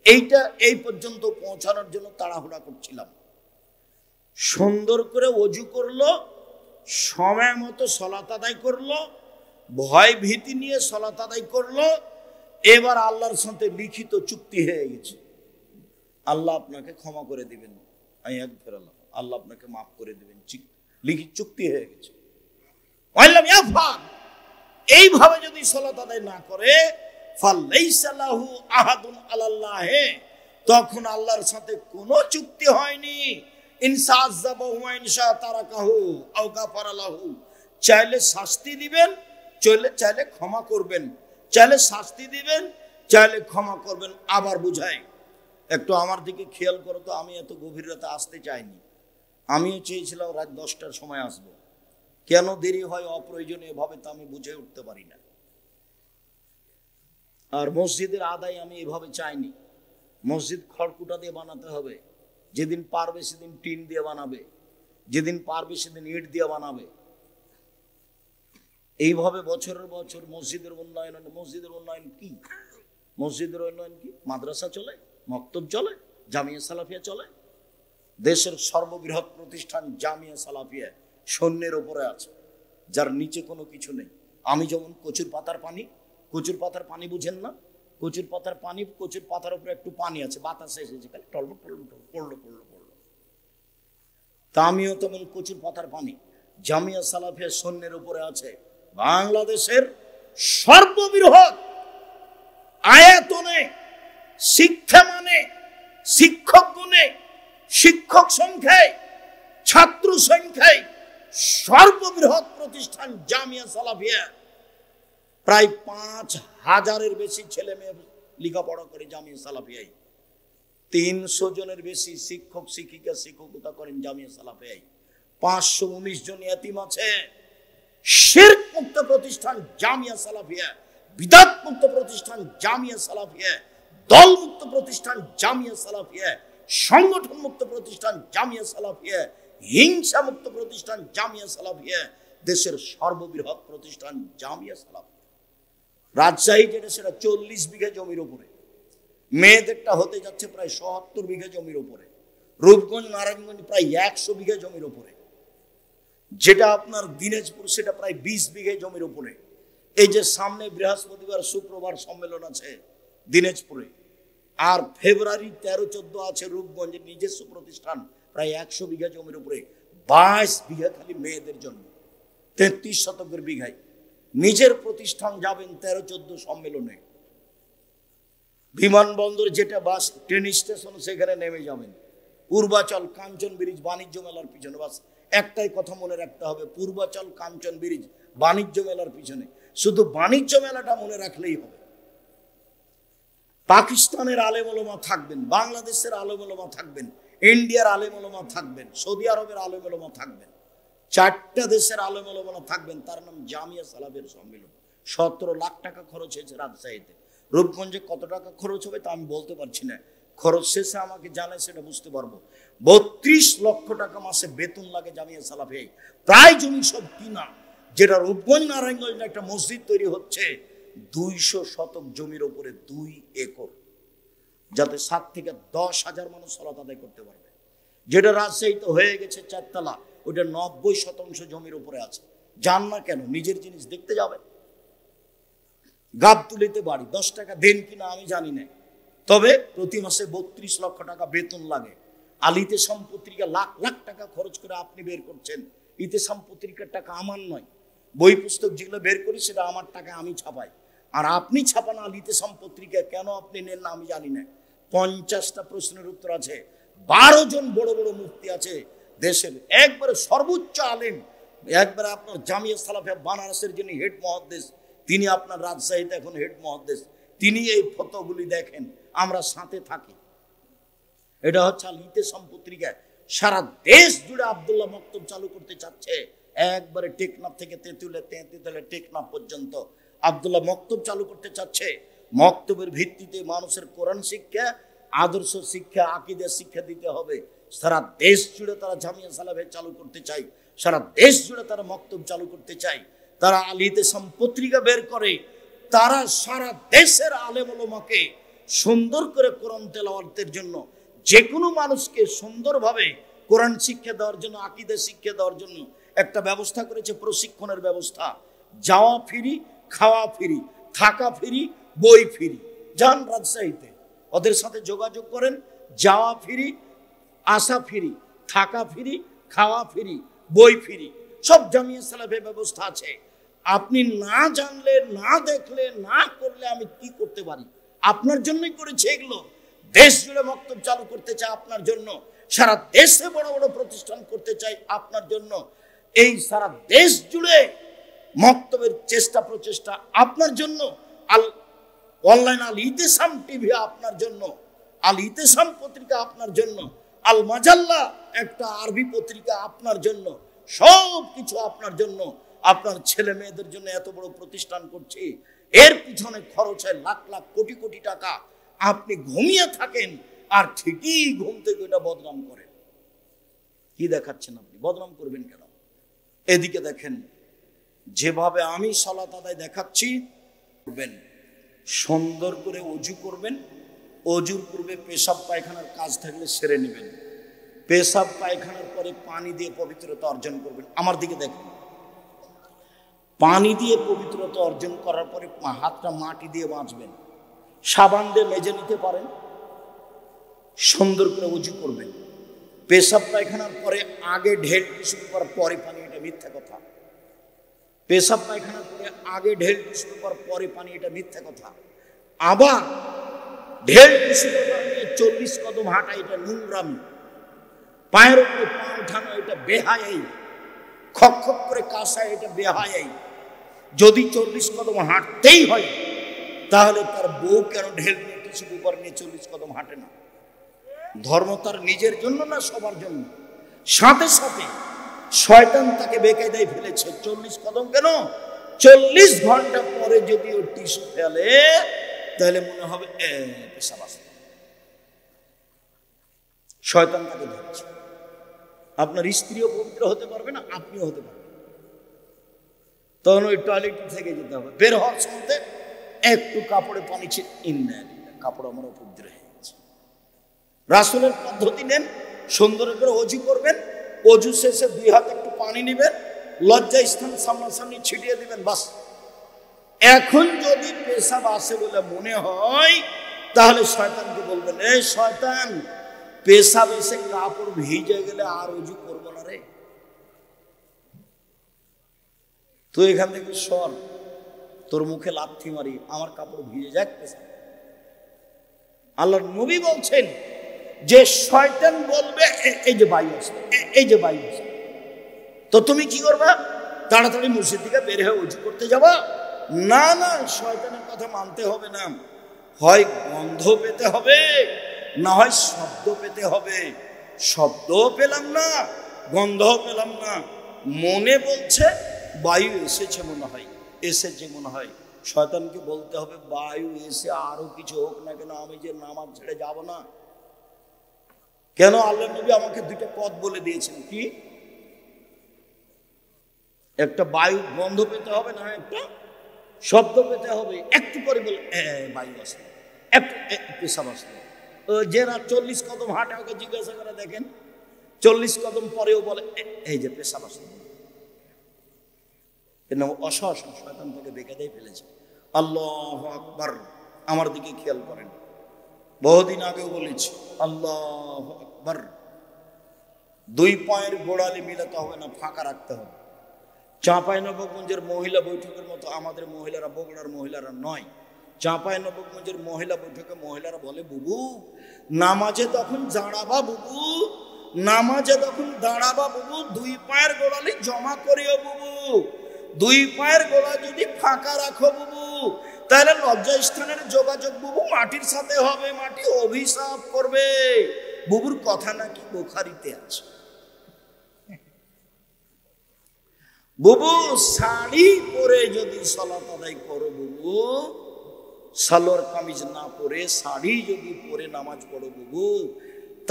এইটা এই পর্যন্ত পৌঁছানোর জন্য তাড়াহুড়া করছিলাম। সুন্দর করে ওযু করলো, সময় মতো সালাত আদায় করলো, ভয় ভীতি নিয়ে সালাত আদায় করলো, এবার আল্লাহর সাথে লিখিত চুক্তি হয়ে গেছে। আল্লাহ আপনাকে ক্ষমা করে দিবেন, আল্লাহ আপনাকে মাফ করে দিবেন, লিখিত চুক্তি হয়ে গেছে। এইভাবে যদি সালাত আদায় না করে, ফালাইসা লাহু আহাদুন আলাল্লাহি, তখন আল্লাহর সাথে কোনো চুক্তি হয়নি। ইনসা আযাবাহু ওয়া ইনসা তারাকাহু আও গাফারা লাহু, চাইলে শাস্তি দিবেন, চাইলে ক্ষমা করবেন, চাইলে শাস্তি দিবেন, চাইলে ক্ষমা করবেন। আবার বুঝাই, একটু আমার দিকে খেয়াল করো তো, আমি এত গভীর রাতে আসতে চাইনি। আমিও চেয়েছিলাম রাত 10টার সময় আসবো, কেন দেরি হয় অপ্রয়োজনীয় ভাবে তা আমি বুঝে উঠতে পারি না। আর মসজিদের আদায় আমি এভাবে চাইনি। মসজিদ খড়কুটা দিয়ে বানাতে হবে, যেদিন পারবে সেদিন টিন দিয়ে বানাবে, যেদিন পারবে সেদিন ইট দিয়ে বানাবে। এইভাবে বছরের বছর মসজিদের উন্নয়ন। মসজিদের উন্নয়ন কি? মসজিদের উন্নয়ন কি? মাদ্রাসা চলে, মক্তব চলে, জামিয়া সালাফিয়া চলে। দেশের সর্ববৃহৎ প্রতিষ্ঠান জামিয়া সালাফিয়া শূন্যের উপরে আছে, যার নিচে কোনো কিছু নেই। আমি যেমন কচুর পাতার পানি, কচুর পাতার পানি বুঝেন না? কচুর পাতার পানি, কচুর পাতার উপরে একটু পানি আছে, বাতাসে এসেছে, খালি টলবো টলবো পড়লো পড়লো পড়লো। তা আমিও তেমন কচুর পাতার পানি, জামিয়া সালাফিয়া শূন্যের উপরে আছে। বাংলাদেশের সর্ববৃহৎ আয়তনে, শিক্ষা মানে, শিক্ষক গুণে, শিক্ষক সংখ্যায়, ছাত্র সংখ্যায় সর্ববৃহৎ প্রতিষ্ঠান জামিয়া সালাফিয়া। প্রায় 5000-এর বেশি ছেলে মেয়ে লেখাপড়া করে জামিয়া সালাফিয়ায়। 300 জনের বেশি শিক্ষক শিক্ষিকা শিক্ষকতা করেন জামিয়া সালাফিয়ায়। 519 জন ইয়াতিম আছে। শিরক মুক্ত প্রতিষ্ঠান জামিয়া সালাফিয়া, বিদআত মুক্ত প্রতিষ্ঠান জামিয়া সালাফিয়া, দল মুক্ত প্রতিষ্ঠান জামিয়া সালাফিয়া, সংগঠন মুক্ত প্রতিষ্ঠান জামিয়া সালাফিয়া, হিংসা মুক্ত প্রতিষ্ঠান জামিয়া সালাফিয়া। দেশের সর্ববৃহৎ প্রতিষ্ঠান জামিয়া সালাফিয়া। রাজশাহী যেটা সেটা 40 বিঘা জমির উপরে, মেয়েদেরটা হতে যাচ্ছে প্রায় ৭০ বিঘা জমির উপরে, রূপগঞ্জ নারায়ণগঞ্জ প্রায় 100 বিঘা জমির উপরে, যেটা আপনার দিনাজপুর সেটা প্রায় 20 বিঘা জমির উপরে। এই যে সামনে বৃহস্পতিবার শুক্রবার সম্মেলন আছে দিনাজপুরে, আর ফেব্রুয়ারি 13-14 আছে রূপগঞ্জের নিজস্ব প্রতিষ্ঠান প্রায় 100 বিঘা জমির উপরে, 22 বিঘা খালি মেয়েদের জন্য, 33 শতকের বিঘায় নিজের প্রতিষ্ঠান যাবেন 13-14 সম্মেলনে। বিমানবন্দর যেটা বাস ট্রেন স্টেশন সেখানে নেমে যাবেন, পূর্বাচল কাঞ্চন ব্রিজ বাণিজ্য মেলার পিছনে, বাস একটাই কথা মনে রাখতে হবে, পূর্বাচল কাঞ্চন ব্রিজ বাণিজ্য মেলার পিছনে, শুধু বাণিজ্য মেলাটা মনে রাখলেই হবে। পাকিস্তানের আলেম ওলামা থাকবেন, বাংলাদেশের আলেম ওলামা থাকবেন, ইন্ডিয়ার আলেম ওলামা থাকবেন, সৌদি আরবের আলেম ওলামা থাকবেন, 4টা দেশের আলেম ওলামা থাকবেন। তার নাম জামিয়া সালাফের সম্মেলন। 17 লাখ টাকা খরচ হয়েছে রাজশাহীতে। রূপগঞ্জে কত টাকা খরচ হবে তা আমি বলতে পারছি না, খরচ শেষে আমাকে জানায় সেটা বুঝতে পারবো। 32 লক্ষ টাকা মাসে বেতন লাগে জামিয়া সালাফে। প্রায় জমি সব কিনা, যেটা রূপগঞ্জ নারায়ণগঞ্জে একটা মসজিদ তৈরি হচ্ছে 200 শতক জমির উপরে 2 একর, যাতে 7 থেকে 10,000 মানুষ সালাত আদায় করতে পারবে। যেটা রাজশাহীতে হয়ে গেছে 4 তলা, ওটা 90% জমির উপরে আছে। যান না কেন, নিজের জিনিস দেখতে যাবেন। গাবতুলিতে বাড়ি, 10 টাকা দেন কিনা আমি জানি না, তবে প্রতি মাসে 32 লক্ষ টাকা বেতন লাগে। আল ইতেসাম পত্রিকা লাখ লাখ টাকা খরচ করে আপনি বের করছেন। ইতেসাম পত্রিকার টাকা আমার নয়, বই পুস্তক যেগুলো বের করি সেটা আমার টাকা, আমি ছাপাই। আর আপনি ছাপান আল ইতেসাম পত্রিকা, কেন আপনি নেন না আমি জানি না। 50টা প্রশ্নের উত্তর আছে, 12 জন বড় বড় মুফতি আছে দেশের, একবারে সর্বোচ্চ আলেম, একবারে আপনার জামিয়া সালাফিয়া বানারসের যিনি হেড মুহাদ্দিস, তিনি আপনার রাজশাহীতে এখন হেড মুহাদ্দিস, তিনি এই ফতোয়াগুলি দেখেন, আমরা সাথে থাকি। এটা হচ্ছে আল ইতেসাম পত্রিকা। সারা দেশ জুড়ে আব্দুল্লাহ মক্তব চালু করতে চাচ্ছে, একবারে টেকনাফ থেকে তেঁতুলে টেকনাফ পর্যন্ত আব্দুল্লাহ মক্তব চালু করতে চাচ্ছে। মক্তবের ভিত্তিতে মানুষের কোরআন শিক্ষা, আদর্শ শিক্ষা, আকীদা শিক্ষা দিতে হবে। সারা দেশ জুড়ে তারা জামিয়া সালাফে চালু করতে চায়, সারা দেশ জুড়ে তারা মক্তব চালু করতে চায়। তারা আল ইতেসাম পত্রিকা বের করে, তারা সারা দেশের আলেম ওলামাকে সুন্দর করে কোরআন তেলাওয়াতের জন্য, যে কোনো মানুষকে সুন্দরভাবে কোরআন শিক্ষা দেওয়ার জন্য, আকীদা শিক্ষা দেওয়ার জন্য একটা ব্যবস্থা করেছে, প্রশিক্ষণের ব্যবস্থা। যাওয়া ফ্রি, খাওয়া ফ্রি, থাকা ফ্রি, বই ফ্রি। যান রাজশাহীতে, ওদের সাথে যোগাযোগ করেন, যাওয়া ফ্রি, আসা ফ্রি, থাকা ফ্রি, খাওয়া ফ্রি, বই ফ্রি, সব জামিয়া সালাফের ব্যবস্থা আছে। আপনি না জানলে, না দেখলে, না করলে আমি কি করতে পারি? আপনার জন্যই করেছে এগুলো। দেশ জুড়ে মক্তব চালু করতে চাই আপনার জন্য, সারা দেশে বড় বড় প্রতিষ্ঠান করতে চাই আপনার জন্য। এই সারা দেশ জুড়ে মক্তবের চেষ্টা প্রচেষ্টা আপনার জন্য। অনলাইন আল ইতেসাম টিভি আপনার জন্য, আল ইতেসাম পত্রিকা আপনার জন্য, আল মাজাল্লা একটা আরবি পত্রিকা আপনার জন্য, সব কিছু আপনার জন্য। আপনার ছেলে মেয়েদের জন্য এত বড় প্রতিষ্ঠান করছি, এর পিছনে খরচ হয় লাখ লাখ কোটি কোটি টাকা। আপনি ঘুমিয়ে থাকেন আর ঠিকই ঘুম থেকে ওটা বদনাম করেন। কি দেখাচ্ছেন আপনি? বদনাম করবেন কেন? এদিকে দেখেন, যেভাবে আমি সালাত আদায় দেখাচ্ছি করবেন, সুন্দর করে ওযু করবেন। ওযুর পূর্বে পেশাব পায়খানার কাজ থাকলে সেরে নেবেন। পেশাব পায়খানার পরে পানি দিয়ে পবিত্রতা অর্জন করবেন। আমার দিকে দেখেন, পানি দিয়ে পবিত্রতা অর্জন করার পরে হাতটা মাটি দিয়ে বাঁচবেন, সাবান দিয়ে মেজে নিতে পারেন, সুন্দর করে ওযু করবেন। পেশাব পায়খানার পরে আগে ঢেল টিস্যু পেপার পরে পানি, এটা মিথ্যা কথা। পেশাব পায়খানার পরে আগে ঢেল টিস্যু পেপার পরে পানি, এটা মিথ্যা কথা। আবার ঢেল টিস্যু পেপার নিয়ে 40 কদম হাঁটা, এটা নোংরামি। পায়ের উপরে পা উঠানো, এটা বেহায়াই। খক খক করে কাশা, এটা বেহায়াই। যদি 40 কদম হাঁটতেই হয়, তাহলে তার বউ কেন ঢেল নিয়ে টিস্যু পেপার নিয়ে 40 কদম হাঁটে না? ধর্ম তার নিজের জন্য না সবার জন্য? সাথে সাথে শয়তান তাকে বেকায়দায় ফেলেছে। 40 কদম কেন, 40 ঘন্টা পরে যদি ও টিস্যু ফেলে তাহলে মনে হবে পেশাব আসে। শয়তান তাকে ধরেছে। আপনার স্ত্রীও পবিত্র হতে পারবে না, আপনিও হতে পারবেন। তখন ওই টয়লেট থেকে যেতে হবে। বের হওয়ার সময় একটু কাপড়ে পানি কাপড় আমার উপর দিয়ে হয়ে গেছে। রাসূলের পদ্ধতি নেন, সুন্দর করে অজু করবেন, অজু শেষে 2 হাতে একটু পানি নেবেন, লজ্জা স্থান সামনাসামনি ছিটিয়ে দিবেন, বাস। এখন যদি পেশাব আসে বলে মনে হয় তাহলে শয়তানকে বলবেন, এই শয়তান, পেশাব এসে কাপড় ভিজে গেলে আর অজু করবো না রে, তুই এখান থেকে সর, তোর মুখে লাথি মারি, আমার কাপড় ভিজে যাক পেশাব। আল্লাহর নবী বলছেন যে শয়তান বলবে এই যে বায়ু আসবে, এই যে বায়ু আসবে, তো তুমি কি করবা? তাড়াতাড়ি মসজিদ থেকে বের হয়ে অজু করতে যাবা? না না, শয়তানের কথা মানতে হবে না। হয় গন্ধ পেতে হবে, না হয় শব্দ পেতে হবে। শব্দও পেলাম না, গন্ধও পেলাম না, মনে বলছে বায়ু এসেছে মনে হয়, এসেছে মনে হয়। শয়তানকে বলতে হবে বায়ু এসে আরো কিছু হোক না কেন, আমি যে নামাজ ছেড়ে যাব না। কেন? আল্লাহ নবী আমাকে 2টা পথ বলে দিয়েছেন। কি? একটা বায়ু গন্ধ পেতে হবে, না একটা শব্দ পেতে হবে। একটু পরে বলে বায়ু আসে, একটু পেশাব আসে। যারা 40 কদম হাঁটে ওকে জিজ্ঞাসা করে দেখেন, 40 কদম পরেও বলে এই যে পেশাব আসে। অসহসন শয়তান থেকে বেকায়দায় ফেলেছে। আল্লাহু আকবার। আমার দিকে খেয়াল করেন, বহুদিন আগেও বলেছি, আল্লাহু আকবার। 2 পায়ের গোড়ালি মিলাতে হবে না, ফাঁকা রাখতে হবে। চাঁপাইনবাবগঞ্জের মহিলা বৈঠকের মতো আমাদের মহিলারা, বগুড়ার মহিলারা নয়। চাঁপাইনবাবগঞ্জের মহিলা বৈঠকে মহিলারা বলে, বুবু নামাজে তখন দাঁড়াবা, বুবু নামাজে তখন দাঁড়াবা, বুবু 2 পায়ের গোড়ালি জমা করিও, বুবু 2 পায়ের গোড়া যদি ফাঁকা রাখো বুবু, তাহলে লজ্জা স্থানের যোগাযোগ বুবু মাটির সাথে হবে, মাটি অভিশাপ করবে। বুবুর কথা নাকি বুখারীতে আছে। বুবু শাড়ি পরে যদি সালাত আদায় করো, বুবু সালোয়ার কামিজ না পরে শাড়ি যদি পরে নামাজ পড়ো বুবু,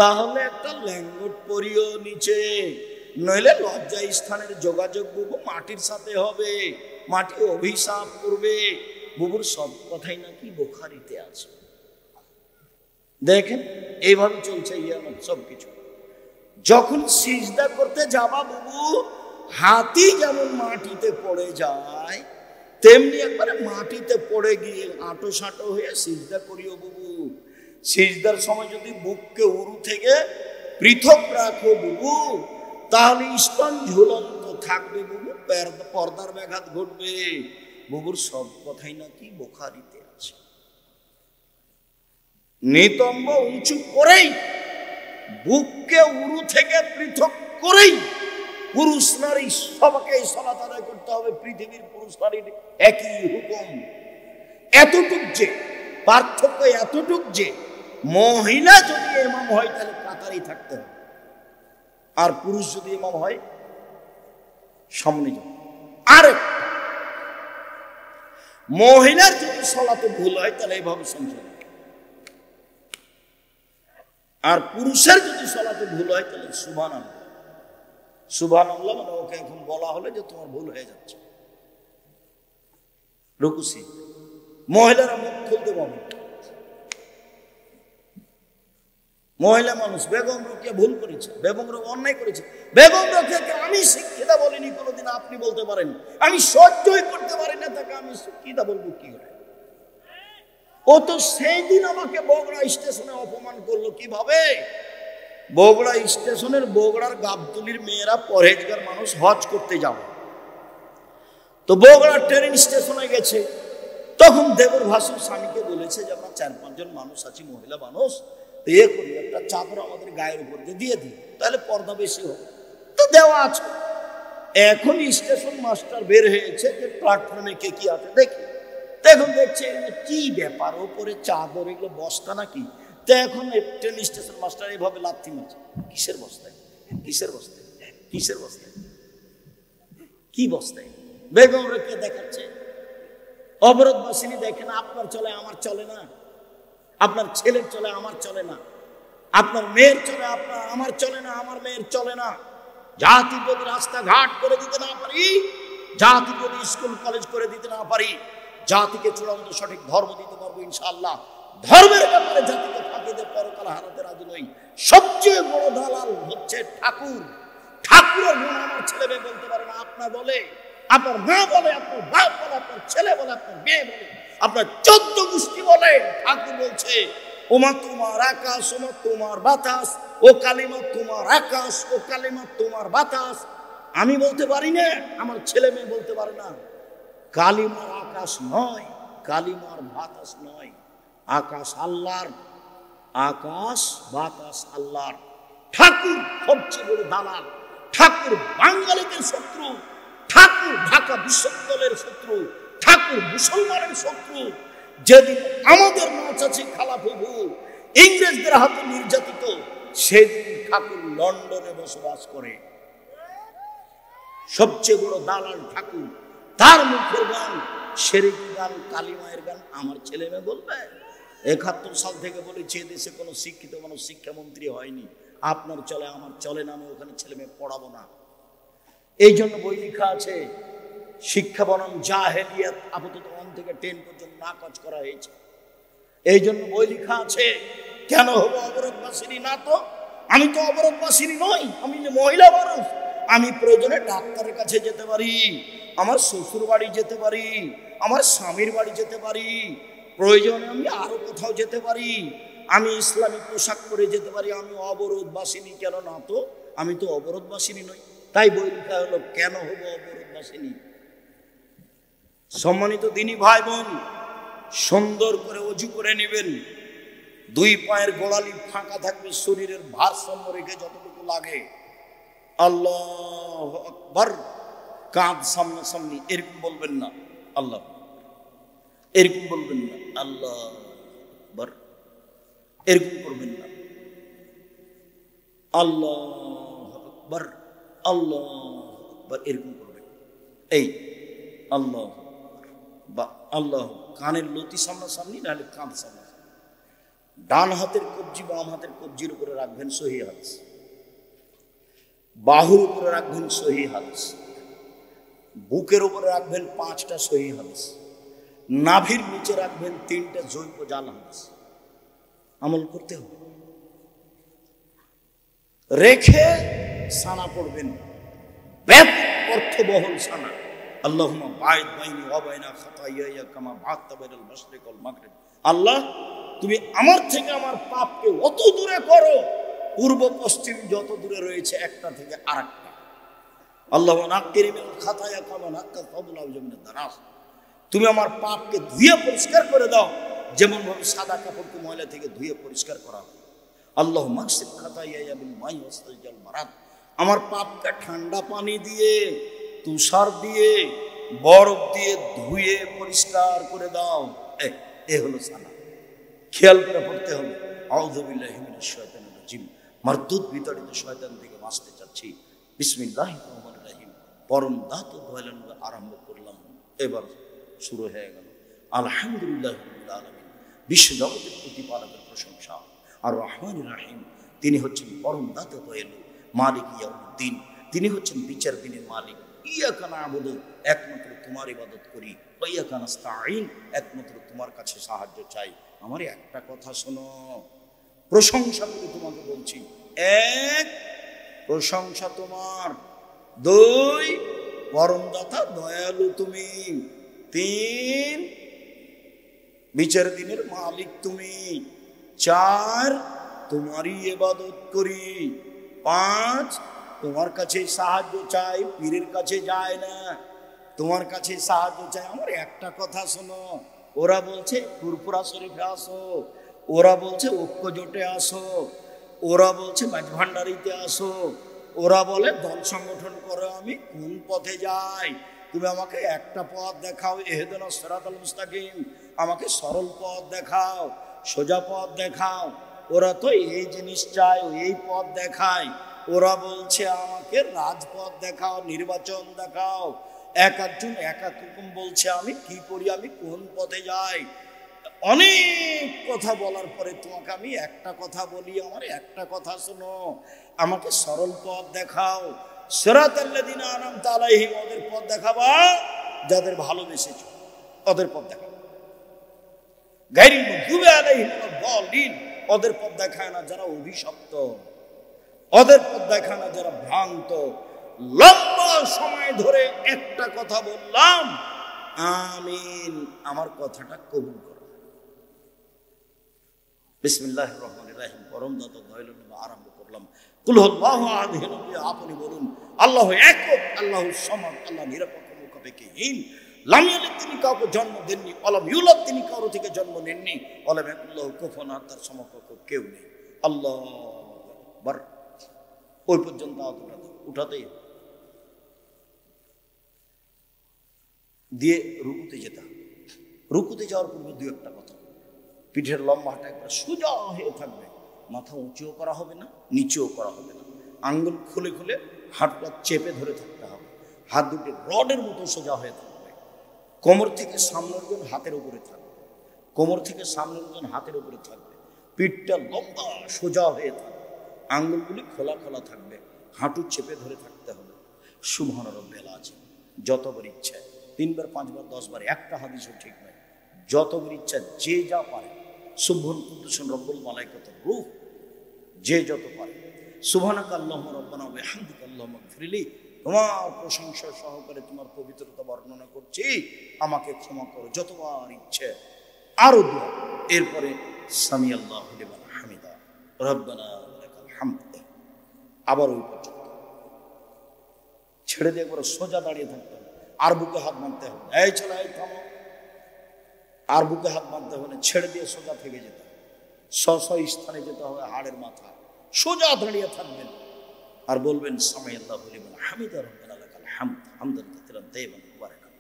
তাহলে একটা ল্যাঙ্গট পরিও নিচে, নইলে লজ্জা স্থানের যোগাযোগ বুবু মাটির সাথে হবে, মাটি অভিশাপ করবে। বুবুর সব কথাই নাকি বুখারীতে আছে। দেখেন এইভাবে চলছে ইয়ামত সবকিছু। যখন সিজদা করতে যাবা বুবু, হাতি যেমন মাটিতে পড়ে যায়, তেমনি একবারে মাটিতে পড়ে গিয়ে আঁটো সাঁটো হয়ে সিজদা করিও বুবু। সিজদার সময় যদি বুককে উরু থেকে পৃথক রাখো বুবু, তাহলে স্তন ঝুলন্ত থাকবে বুবু, পর্দার ব্যাঘাত ঘটবে। বুবুর সব কথাই নাকি বুখারীতে আছে। নিতম্ব উঁচু করেই, বুককে উরু থেকে পৃথক করেই পুরুষ নারী সবাইকে সালাত আদায় করতে হবে। পৃথিবীর পুরুষ নারীর একই হুকুম। এতটুক যে পার্থক্য, এতটুক যে মহিলা যদি ইমাম হয় তাহলে কাতারেই থাকতে হবে, আর পুরুষ যদি ইমাম হয় সামনে যাবে। আর মহিলার যদি সালাতে ভুল হয় তাহলে এইভাবে সংশোধন, আর পুরুষের যদি সালাতে ভুল হয় তাহলে সুবহানাল্লাহ। সুবহানাল্লাহ মানে ওকে এখন বলা হলে যে তোমার ভুল হয়ে যাচ্ছে, রুকুসি। মহিলারা মুখ খুলতে পারবে। মহিলা মানুষ, বেগম রোকেয়া ভুল করেছে, বেগম রোকেয়া অন্যায় করেছে। বেগম রোকেয়াকে আমি শিক্ষিতা বলিনি কোনোদিন, আপনি বলতে পারেন। আমি সহ্যই করতে পারি না তাকে আমি শিক্ষিতা বলবো কি করে? ও তো সেই দিন আমাকে বগুড়া স্টেশনে অপমান করলো। কিভাবে? বগুড়া স্টেশনের, বগুড়ার গাবতলির মেয়েরা পরহেজগার মানুষ, হজ করতে যাবে। তো বগুড়া ট্রেন স্টেশনে গেছে, তখন দেবর ভাসুর স্বামীকে বলেছে যে আমরা 4-5 জন মানুষ আছি, মহিলা মানুষ, তো করি একটা চাদর আমাদের গায়ের উপর দিয়ে দিই, তাহলে পর্দা বেশি হবে। তো দেওয়া আছে। এখন স্টেশন মাস্টার বের হয়েছে যে প্ল্যাটফর্মে কে কি আছে দেখি। তো এখন দেখছে কি ব্যাপার, ওপরে চাদর, এগুলো বস্তা নাকি? তো এখন ট্রেন স্টেশন মাস্টার এইভাবে লাথি মারছে, কিসের বস্তায়, কিসের বস্তায়, কিসের বস্তায়, কি বস্তায়? বেগম রোকেয়া দেখাচ্ছে। অবরোধ বাসিনী দেখেন, আপনার চলে আমার চলে না, আপনার ছেলের চলে আমার চলে না, আপনার মেয়ের চলে আপনার আমার চলে না, আমার মেয়ের চলে না। জাতি যদি রাস্তাঘাট করে দিতে না পারি জাতি যদি স্কুল কলেজ করে দিতে না পারি, জাতিকে চূড়ান্ত সঠিক ধর্ম দিতে পারবো ইনশাআল্লাহ। ধর্মের ব্যাপারে জাতিকে ফাঁকি দিয়ে পরকাল হারাতে রাজি নই। সবচেয়ে বড় দালাল হচ্ছে ঠাকুর। ঠাকুরের গুণ আমার ছেলে মেয়ে বলতে পারে না। আপনার বলে, আপনার মা বলে, আপনার বাপ বলে, আপনার ছেলে বলে, আপনার মেয়ে বলে, আপনার 14 গোষ্ঠী বলে। ঠাকুর বলছে ওমা তোমার আকাশ, ওমা তোমার বাতাস, ও কালিমা তোমার আকাশ, ও কালিমা তোমার বাতাস। আমি বলতে পারি না, আমার ছেলে মেয়ে বলতে পারে না। কালিমার আকাশ নয়, কালিমার বাতাস নয়, আকাশ আল্লাহর, আকাশ বাতাস আল্লাহর। ঠাকুর সবচেয়ে বড় দালাল। ঠাকুর বাঙালিদের শত্রু, ঠাকুর ঢাকা বিশ্ববিদ্যালয়ের শত্রু, ঠাকুর মুসলমানের শত্রু। যেদিন আমাদের মা চাচি খালা প্রভু ইংরেজদের হাতে নির্যাতিত, সেদিন ঠাকুর লন্ডনে বসবাস করে। সবচেয়ে বড় দালাল ঠাকুর। তার মুখের গান, সেরেকি গান, কালিমায়ের গান আমার ছেলে মেয়ে বলবে। 71 সাল থেকে বলেছি এদেশে কোনো শিক্ষিত মানুষ শিক্ষামন্ত্রী হয়নি। আপনার চলে আমার চলে না, আমি ওখানে ছেলে মেয়ে পড়াবো না। এই জন্য বই লেখা আছে শিক্ষা বনাম জাহেলিয়াত, আপাতত 1 থেকে 10 পর্যন্ত নাকচ করা হয়েছে। এই জন্য বই লেখা আছে। কেন হবো অবরোধবাসিনী? না তো, আমি তো অবরোধবাসিনী নই। আমি যে মহিলা মানুষ, আমি প্রয়োজনে ডাক্তারের কাছে যেতে পারি, আমার শ্বশুর বাড়ি যেতে পারি, আমার স্বামীর বাড়ি যেতে পারি, প্রয়োজনে আমি আরো কোথাও যেতে পারি, আমি ইসলামিক পোশাক পরে যেতে পারি। আমি অবরোধবাসিনী কেন? না তো, আমি তো অবরোধবাসিনী নই। তাই বই লেখা হলো কেন হবো অবরোধবাসিনী। সম্মানিত দিনী ভাই বোন, সুন্দর করে অজু করে নেবেন। 2 পায়ের গোড়ালি ফাঁকা থাকবে, শরীরের ভারসাম্য রেখে যতটুকু লাগে। আল্লাহু আকবার। কাঁধ সামনাসামনি, এরকম বলবেন না আল্লাহ, এরকম বলবেন না আল্লাহ আকবার, এরকম করবেন না আল্লাহু আকবার, আল্লাহু আকবার, এরকম করবেন। এই আল্লাহ বা আল্লাহ, কানের লতি সামনাসামনি, নাহলে কাঁধ সামনাসামনি। ডান হাতের কবজি বাম হাতের কবজির উপরে রাখবেন, সহিহ হাদিস। বাহুর উপরে রাখবেন, সহিহ হাদিস। বুকের উপরে রাখবেন 5টা সহিহ হাদিস। নাভির নিচে রাখবেন 3টা জৈব জাল হাদিস। আমল করতে হবে। রেখে সানা পড়বেন, ব্যাপক অর্থবহল সানা। আল্লাহুম্মা বা'id বাইনি ওয়া বাইনা খাতায়ায়া কামা বা'adta বাইনাল মাশরিক ওয়াল মাগরিব। আল্লাহ, তুমি আমার থেকে আমার পাপকে অত দূরে করো, পূর্ব পশ্চিম যত দূরে রয়েছে একটা থেকে আরেকটা। আল্লাহুম্মা নাক্কিনি মিনাল খাতায়া কামা নাক্কাল ফাদলা মিনাদ দানাস। তুমি আমার পাপকে ধুয়ে পরিষ্কার করে দাও, যেমন ভাবে সাদা কাপড়কে ময়লা থেকে ধুয়ে পরিষ্কার করা হয়। আল্লাহুম্মা আগসিল খাতায়ায়া বিল মাই ওয়াসতালজাল মারাদ। আমার পাপকে ঠান্ডা পানি দিয়ে, তুষার দিয়ে, বরফ দিয়ে ধুয়ে পরিষ্কার করে দাও। এ হলো সানা। খেয়াল করে পড়তে হবে। আউযু বিল্লাহি মিনাশ শাইতানির রাজিম। মারদুদ বিতাড়িত শয়তান থেকে বাঁচতে চাচ্ছি। বিসমিল্লাহির রহমানির রহিম। পরম দাতা দয়ালু আরম্ভ করলাম। এবার শুরু হয়ে গেল। আলহামদুলিল্লাহি রাব্বিল আলামিন। বিশ্ব জগতের প্রতিপালকের প্রশংসা। আর রহমানির রহিম, তিনি হচ্ছেন পরম দাতা দয়ালু, মালিক ইয়াউমিদ্দিন। তিনি হচ্ছেন বিচার দিনের মালিক। ইয়াকা না'বুদু, একমাত্র তোমার ইবাদত করি। ওয়া ইয়াকা নাস্তাঈন, একমাত্র তোমার কাছে সাহায্য চাই। আমার একটা কথা শোনো, প্রশংসা করে তোমাকে বলছি। 1, প্রশংসা তোমার। 2, পরমদাতা দয়ালু তুমি। 3, বিচার দিনের মালিক তুমি। 4, তোমারই ইবাদত করি। 5, তোমার কাছে সাহায্য চাই, পীরের কাছে যায় না, তোমার কাছে সাহায্য চাই। আমার একটা কথা শোনো, ওরা বলছে ফুরফুরা শরীফে আসো, ওরা বলছে ঐক্য জোটে আসো, ওরা বলছে মাঝভান্ডারিতে আসো, ওরা বলে দল সংগঠন করো। আমি কোন পথে যাই? তুমি আমাকে একটা পথ দেখাও, ইহদিনাস সিরাতাল মুস্তাকিম। আমাকে সরল পথ দেখাও, সোজা পথ দেখাও। ওরা তো এই জিনিস চায়, এই পথ দেখায়। ওরা বলছে আমাকে রাজপথ দেখাও, নির্বাচন দেখাও। এক একজন এক এক রকম বলছে। আমি কি করি? আমি কোন পথে যাই? অনেক কথা বলার পরে তোমাকে আমি একটা কথা বলি। আমার একটা কথা শোনো, আমাকে সরল পথ দেখাও। সিরাতাল্লাযিনা আনআমতা আলাইহিম, ওদের পথ দেখাবা যাদের ভালোবেসেছো, ওদের পথ দেখাবা। গায়রিল মাগদুবি আলাইহিম ওয়ালাদ-দাল্লিন, ওদের পথ দেখায় না যারা অভিশপ্ত, ওদের পথ দেখায় না যারা ভ্রান্ত। লম্বা সময় ধরে একটা কথা বললাম, আমিন, আমার কথাটা কবুল করো। বিসমিল্লাহির রহমানির রহিম, পরম দাতা দয়ালু আরম্ভ করলাম। কুল হুয়াল্লাহু আহাদ, হে নবী আপনি বলুন আল্লাহু একক, আল্লাহু সামাদ, আল্লাহ নিরপেক্ষ মুখাপেক্ষীহীন। লাম ইয়ালিদ, তিনি কাউকে জন্ম দেননি, ওয়ালাম ইউলাদ, তিনি কারো থেকে জন্ম নেননি, ওয়ালাম ইয়াকুল লাহু কুফুয়ান আহাদ, তার সমকক্ষ কেউ নেই। আল্লাহু আকবার। ওই পর্যন্ত উঠাতেই দিয়ে রুকুতে যেতে হবে। রুকুতে যাওয়ার পূর্বে দু একটা কথা, পিঠের লম্বাটা একবার সোজা হয়ে থাকবে, মাথা উঁচুও করা হবে না, নিচেও করা হবে না, আঙ্গুল খুলে খুলে হাতটা চেপে ধরে থাকতে হবে, হাত দুটি রডের মতো সোজা হয়ে থাকবে, কোমর থেকে সামনের ওজন হাতের উপরে থাকবে, কোমর থেকে সামনের ওজন হাতের উপরে থাকবে, পিঠটা লম্বা সোজা হয়ে থাকবে, আঙ্গুলগুলি খোলা খোলা থাকবে, হাঁটু চেপে ধরে থাকতে হবে। সুবহান রাব্বিল আযীম, যতবার ইচ্ছা 3 বার 5 বার 10 বার, একটা হাদিসও ঠিক নয়, যতবার ইচ্ছা যে যা পারে। সুবহান কুদ্দুসুন রব্বুল মালাইকাতুর রূহ, যে যত পারে। সুবহানাকা আল্লাহুম্মা রাব্বানা ওয়া বিহামদিকা আল্লাহুম্মা গফিরলি, তোমার প্রশংসা সহকারে তোমার পবিত্রতা বর্ণনা করছি, আমাকে ক্ষমা করো, যতবার ইচ্ছে। আরো দোয়া, এরপরে সামি আল্লাহু লিমান হামিদা, রব্বানা ওয়া লাকাল হামদ। আবার ওই পর্যন্ত ছেড়ে দিয়ে একবার সোজা দাঁড়িয়ে থাকতে হবে, আর বুকে হাত বাঁধতে হবে। এই চলো, এই থামো, আর বুকে হাত বাঁধতে হবে না, ছেড়ে দিয়ে সোজা থেকে যেতে হবে, স্ব স্থানে যেতে হবে, হাড়ের মাথা সোজা দাঁড়িয়ে থাকবেন আর বলবেন সামি আল্লাহু লিমান হামিদা, রব্বানা লাকাল হামদ, হামদান কাসীরান তাইয়িবান মুবারাকান।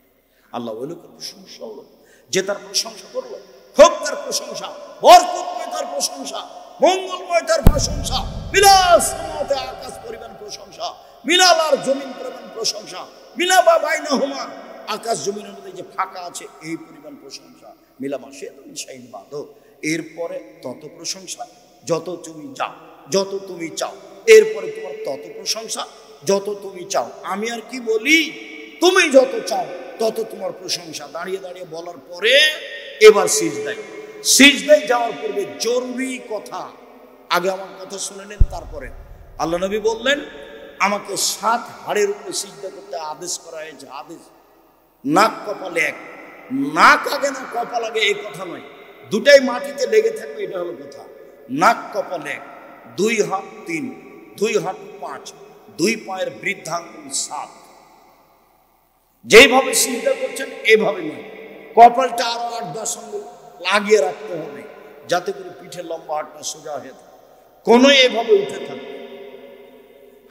আল্লাহ ওই লোকের প্রশংসা হলো যে তার প্রশংসা করলো, হোক তার প্রশংসা, বরকতময় তার প্রশংসা, মঙ্গলময় তার প্রশংসা, বিলাস সামাওয়াতে, আকাশ পরিমাণ প্রশংসা, মিলাল আর জমিন পরিমাণ প্রশংসা, মিলাবা বাইনাহুমা, আকাশ জমিনের মধ্যে যে ফাঁকা আছে এই পরিমাণ প্রশংসা, মিলামা সে তুমি শাইন বাঁধো। এরপরে তত প্রশংসা যত তুমি চাও, যত তুমি চাও, এরপরে তোমার তত প্রশংসা যত তুমি চাও। আমি আর কি বলি, তুমি যত চাও তত তোমার প্রশংসা। দাঁড়িয়ে দাঁড়িয়ে বলার পরে এবার সিজদায়, সিজদায় যাওয়ার পূর্বে জরুরি কথা, আগে আমার কথা শুনে নেন, তারপরে আল্লাহ নবী বললেন আমাকে 7 হাড়ের উপরে সিজদা করতে আদেশ করা হয়েছে। আদেশ, নাক কপাল এক, নাক আগে না কপাল আগে এই কথা নয়, দুটাই মাটিতে লেগে থাকবে, এটা হলো কথা। নাক কপাল এক, 2 হাত 3, 2 হাত 5, 2 পায়ের বৃদ্ধাঙ্গুল 7। যেইভাবে সিজদা করছেন এইভাবে নয়, কপালটা আরো 8-10 আঙ্গুল লাগিয়ে রাখতে হবে, যাতে করে পিঠের লম্বা হাতটা সোজা হয়ে থাকে, কোনো এভাবে উঠে থাকবে,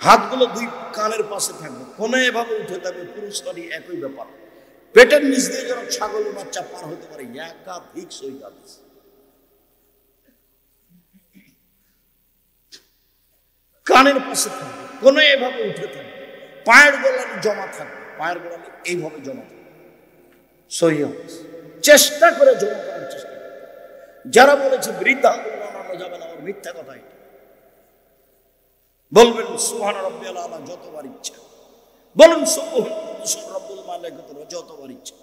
হাতগুলো 2 কানের পাশে থাকবে, কোনো এভাবে উঠে থাকবে। পুরুষকারী একই ব্যাপার, পেটের নিচ দিয়ে যেন ছাগলের বাচ্চা পার হতে পারে, একাধিক সহিহ হাদিস। কানের পাশে থাকবে, কোনো এভাবে উঠে থাকবে, পায়ের গোড়ালি জমা থাকবে, পায়ের গোড়ালি এইভাবে জমা থাকবে, সহিহ হাদিস। চেষ্টা করে জমা করার চেষ্টা করবে। যারা বলেছে বৃদ্ধাঙ্গুল বানানো যাবে না, আমার মিথ্যা কথা এটা। বলবেন সুবহান রাব্বিয়াল আলা যতবার ইচ্ছা, বলুন সুবহান রব্বুল মালাইকাতুর যতবার ইচ্ছা,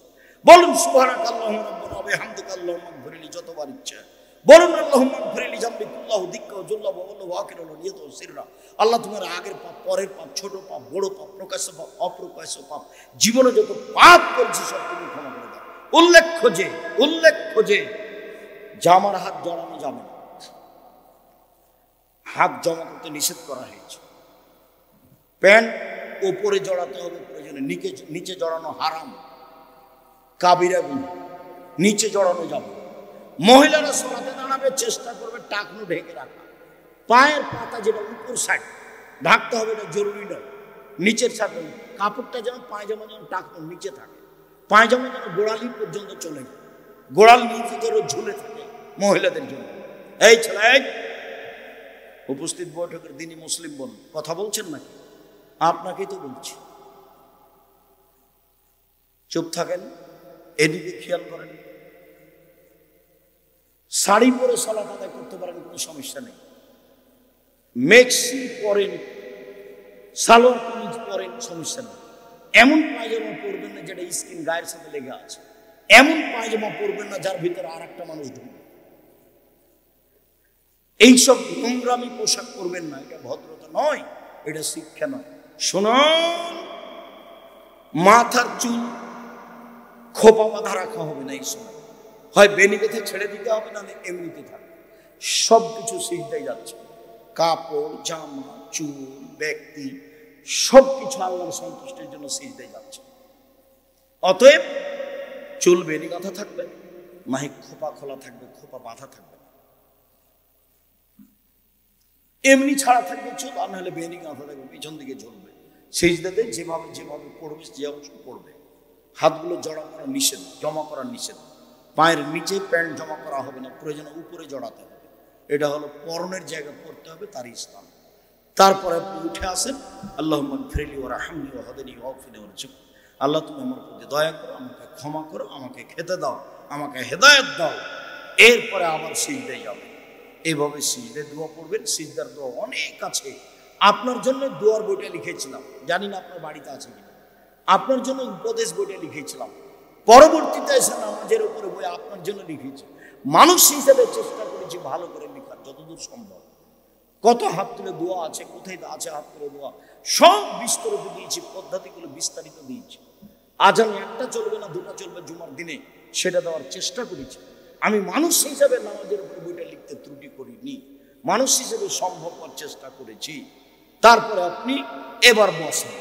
বলুন সুবহানাকা আল্লাহুম্মা রাব্বানা ওয়া বিহামদিকা আল্লাহুম্মা গফিরলি যতবার ইচ্ছা, বলুন আল্লাহুম্মা গফিরলি জামবি কুল্লাহু দিক্কা ওয়া জুল্লা ওয়া ওয়াল্লাহু আখিরু ওয়া নিয়াতু সিররা। আল্লাহ তোমার আগের পাপ, পরের পাপ, ছোট পাপ, বড় পাপ, প্রকাশ্য পাপ, অপ্রকাশ্য পাপ, জীবনে যত পাপ করেছি সব তুমি ক্ষমা করে দাও। উল্লেখ্য যে জামার হাত জড়ানো যাবে না, হাত জমা করতে নিষেধ করা হয়েছে। প্যান্ট ওপরে জড়াতে হবে প্রয়োজনে, নিচে জড়ানো হারাম, কাবিরা গুনাহ, নিচে জড়ানো যাবে। মহিলারা সালাতে দাঁড়াবে চেষ্টা করবে টাকনু ঢেকে রাখা, পায়ের পাতা যেটা উপর সাইড ঢাকতে হবে, এটা জরুরি নয়। নিচের সাইড কাপড়টা যেন পায়জামা যেন টাকনুর নিচে থাকে, পায়জামা যেন গোড়ালি পর্যন্ত চলে যায়, গোড়াল নিচে যেন ঝুলে থাকে মহিলাদের জন্য। এই ছেলে, উপস্থিত বৈঠকের দিনই মুসলিম বোন, কথা বলছেন নাকি? আপনাকেই তো বলছি, চুপ থাকেন, এদিকে খেয়াল করেন। শাড়ি পরে সালাত আদায় করতে পারেন, কোনো সমস্যা নেই। মেক্সি পরেন, সালোয়ার কামিজ পরেন, সমস্যা নেই। এমন পায়জামা পরবেন না যেটা স্কিন গায়ের সাথে লেগে আছে। এমন পায়জামা পরবেন না যার ভিতরে আর একটা মানুষ ঢুকবে। এইসব নোংরামি পোশাক পরবেন না, এটা ভদ্রতা নয়, এটা শিক্ষা নয়। শুনুন, মাথার চুল খোপা বাঁধা রাখা হবে না এই সময়, হয় বেনি বেঁধে ছেড়ে দিতে হবে, না এমনিতে থাকবে। সবকিছু সিজদায় যাচ্ছে, কাপড়, জামা, চুল, ব্যক্তি, সবকিছু আল্লাহর সন্তুষ্টির জন্য সিজদায় যাচ্ছে। অতএব চুল বেনি গাঁথা থাকবে, নাহি খোপা খোলা থাকবে, খোপা বাঁধা থাকবে না, এমনি ছাড়া থাকবে চুল, আর নাহলে বেনি গাঁথা থাকবে, পিছন দিকে ঝুলবে। সিজদাতে যেভাবে যেভাবে পড়বে যে অংশ পড়বে। হাতগুলো জড়া করা নিষেধ, জমা করা নিষেধ। পায়ের নিচে প্যান্ট জমা করা হবে না, প্রয়োজনে উপরে জড়াতে হবে। এটা হলো পরনের জায়গা পড়তে হবে, তার ইসলাম। তারপরে আপনি উঠে আসেন, আল্লাহুম্মা গফিরলি ওয়া রাহমনি ওয়া হাদিনি ওয়া আফিনি ওয়ারজুকনি, আল্লাহ তুমি আমার প্রতি দয়া করো, আমাকে ক্ষমা করো, আমাকে খেতে দাও, আমাকে হেদায়েত দাও। এরপরে আবার সিজদায় যাবেন। এইভাবে সিজদায় দোয়া পড়বেন। সিজদার দোয়া অনেক আছে। আপনার জন্য দোয়ার বইটা লিখেছিলাম, জানি না আপনার বাড়িতে আছে কিনা। আপনার জন্য উপদেশ বইটা লিখেছিলাম, পরবর্তীতে এসে নামাজের উপরে বই আপনার জন্য লিখেছি। মানুষ হিসেবে চেষ্টা করেছি ভালো করে লেখার যতদূর সম্ভব। কত হাত তুলে দোয়া আছে, কোথায় আছে হাত তুলে দোয়া, সব বিস্তারিত দিয়েছি, পদ্ধতিগুলো বিস্তারিত দিয়েছি। আজান একটা চলবে না, দুটা চলবে জুমার দিনে, সেটা দেওয়ার চেষ্টা করেছি। আমি মানুষ হিসেবে নামাজের উপরে বইটা লিখতে ত্রুটি করিনি, মানুষ হিসেবে সম্ভবপর চেষ্টা করেছি। তারপরে আপনি এবার বসেন।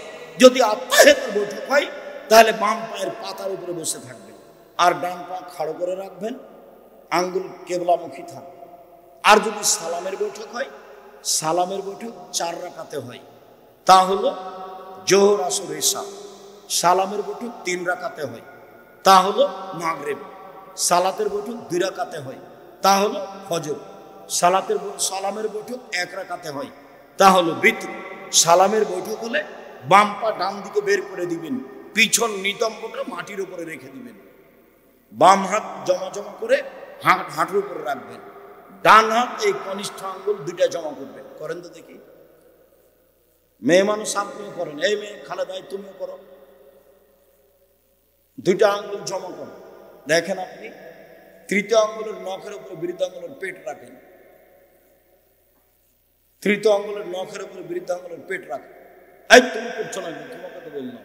যদি আত্মাহেতের বৈঠক হয় তাহলে বাম পায়ের পাতার উপরে বসে থাকবেন, আর ডান পা খাড়ো করে রাখবেন, আঙ্গুল কেবলামুখী থাকবে। আর যদি সালামের বৈঠক হয়, সালামের বৈঠক 4 রাকাতে হয়, তা হলো জোহর, আসর, এশা। সালামের বৈঠক 3 রাকাতে হয়, তা হলো মাগরিব। সালাতের বৈঠক 2 রাকাতে হয়, তা হলো ফজর। সালামের বৈঠক 1 রাকাতে হয়, তা হলো বিতর। সালামের বৈঠক হলে বাম পা ডান দিকে বের করে দিবেন, পিছন নিতম্বটা মাটির উপরে রেখে দিবেন, বাম হাত জমা জমা করে হাঁটুর উপরে রাখবেন, ডান হাত এই কনিষ্ঠ আঙ্গুল 2টা জমা করবেন। করেন তো দেখি, মেয়ে মানুষ আপনিও করেন, এই মেয়ে খালেদাই তুমিও করো, 2টা আঙ্গুল জমা করো। দেখেন আপনি তৃতীয় আঙ্গুলের নখের উপরে বৃদ্ধ আঙ্গুলের পেট রাখেন, তৃতীয় আঙ্গুলের নখের উপরে বৃদ্ধ আঙ্গুলের পেট রাখেন। এই তুমি করছো না, তোমাকে তো বললাম।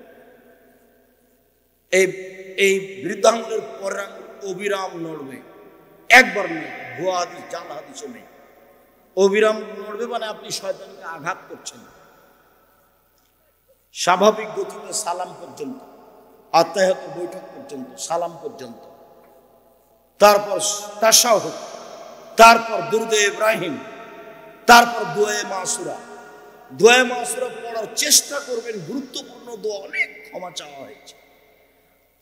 এই বৃদ্ধ আঙ্গুলের পরের আঙ্গুল অবিরাম নড়বে, একবার নেই, ভুয়া হাদিস জাল হাদিসও নেই। অবিরাম নড়বে মানে আপনি শয়তানকে আঘাত করছেন। স্বাভাবিক গতিতে সালাম পর্যন্ত, আত্মাহিয়াত বৈঠক পর্যন্ত, সালাম পর্যন্ত, তারপর তাশাহুদ, তারপর দুরুদে ইব্রাহিম, তারপর দোয়া মাসুরা। দোয়া মাসুরা পড়ার চেষ্টা করবেন, গুরুত্বপূর্ণ দোয়া, অনেক ক্ষমা চাওয়া হয়েছে।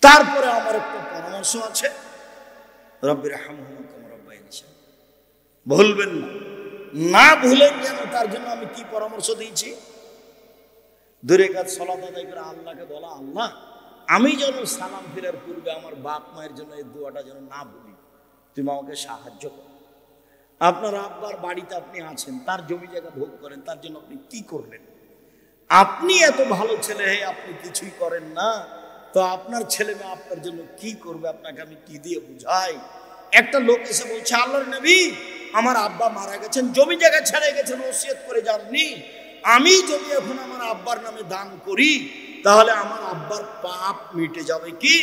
তারপরে আমার একটা পরামর্শ আছে, রব্বির হামহুমা কামা রাব্বায়ানি সাগীরা, ভুলবেন না। না ভুলেন যেন, তার জন্য আমি কি পরামর্শ দিয়েছি? 2 রাকাত সালাত আদায় করে আল্লাহকে বলা, আল্লাহ আমি যেন সালাম ফেরার পূর্বে আমার বাপ মায়ের জন্য এই দোয়াটা যেন না ভুলি, তুমি আমাকে সাহায্য করো। আপনার আব্বার বাড়িতে আপনি আছেন, তার জমি জায়গা ভোগ করেন, তার জন্য আপনি কি করলেন? আপনি এত ভালো ছেলে হয়ে আপনি কিছুই করেন না, তো আপনার ছেলে মেয়ে আপনার জন্য কি করবে? আপনাকে আমি কি দিয়ে বুঝাই? একটা লোক এসে বলছে, আল্লাহর নবী আমার আব্বা মারা গেছেন, জমি জায়গা ছেড়ে গেছেন, ওসিয়ত করে যাননি, আমি যদি এখন আমার আব্বার নামে দান করি তাহলে আমার আব্বার পাপ মিটে যাবে কি?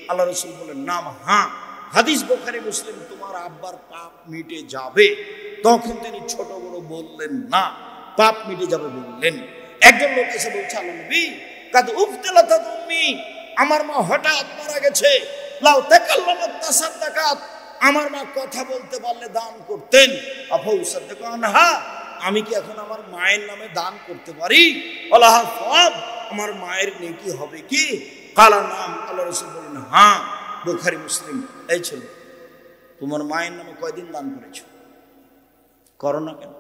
আল্লাহ রাসূল বলেন, নাম, হ্যাঁ, হাদিস বুখারী মুসলিম, তোমার আব্বার পাপ মিটে যাবে। তখন তিনি ছোট বড় বললেন না, পাপ মিটে যাবে বললেন। একজন লোক এসে বলছে, আল্লাহ নবী কাদ উফতালাত উম্মি, আমার মা হঠাৎ মারা গেছে, লাউ তাকাল্লামাত তাসাদ্দাকাত, আমার মা কথা বলতে পারলে দান করতেন, আফা উসাদ্দাকু আনহা, আমি কি এখন আমার মায়ের নামে দান করতে পারি? আল্লাহ সওয়াব, আমার মায়ের নেকি হবে কি? কালা নাম, আল্লাহ রাসূল বলেন, হ্যাঁ। বুখারী মুসলিম। এই ছেলে, তোমার মায়ের নামে কয়দিন দান করেছো? করো না কেন?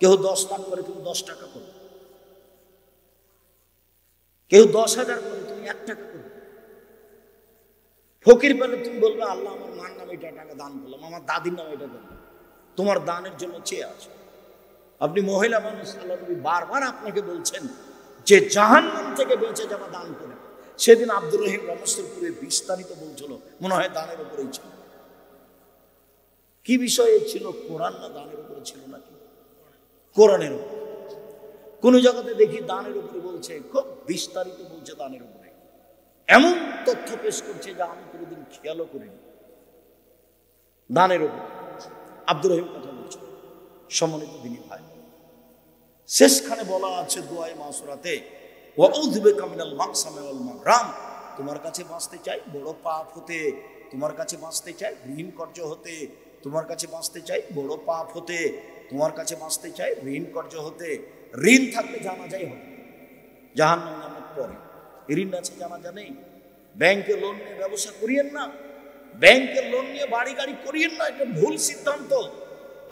কেউ 10 লাখ করে, তুমি 10 টাকা করো। কেউ 10,000 করে, তুমি 1 টাকা করো। ফকির পেলে তুমি বলবে, আল্লাহ আমার মার নামে এটা টাকা দান করলাম, আমার দাদির নামে এটা করলাম। তোমার দানের জন্য চেয়ে আছে। আপনি মহিলা মানুষ, আল্লাহ নবী বারবার আপনাকে বলছেন যে জাহান্নাম থেকে বেঁচে যাওয়া দান করে। সেদিন আব্দুর রহিম রমস্তরপুরে বিস্তারিত বলছিল, মনে হয় দানের উপরেই ছিল। কি বিষয়ে ছিল? কোরআন না দানের উপরে ছিল নাকি? কোরআনের উপর। কোন জায়গাতে দেখি দানের উপরে বলছে, খুব বিস্তারিত বলছে দানের উপরে, এমন তথ্য পেশ করছে যা আমি কোনোদিন খেয়ালও করিনি। দানের উপর আব্দুর রহিম কথা বলছে। সম্মানিত দিনী ভাই, শেষখানে বলা আছে দুআয়ে মাসুরাতে, ওয়াউযু বিকা মিনাল মাকসামি ওয়াল মাগরাম, তোমার কাছে বাঁচতে চাই বড় পাপ হতে, তোমার কাছে বাঁচতে চাই ঋণ কর্য হতে, তোমার কাছে বাঁচতে চাই বড় পাপ হতে, তোমার কাছে বাঁচতে চাই ঋণ কর্য হতে। ঋণ থাকলে জানাজাই হবে, জাহান্নাম নামার পরে। ঋণ আছে জানাজা নেই। ব্যাংকে লোন নিয়ে ব্যবসা করিয়েন না, ব্যাংকে লোন নিয়ে বাড়ি গাড়ি করিয়েন না, এটা ভুল সিদ্ধান্ত।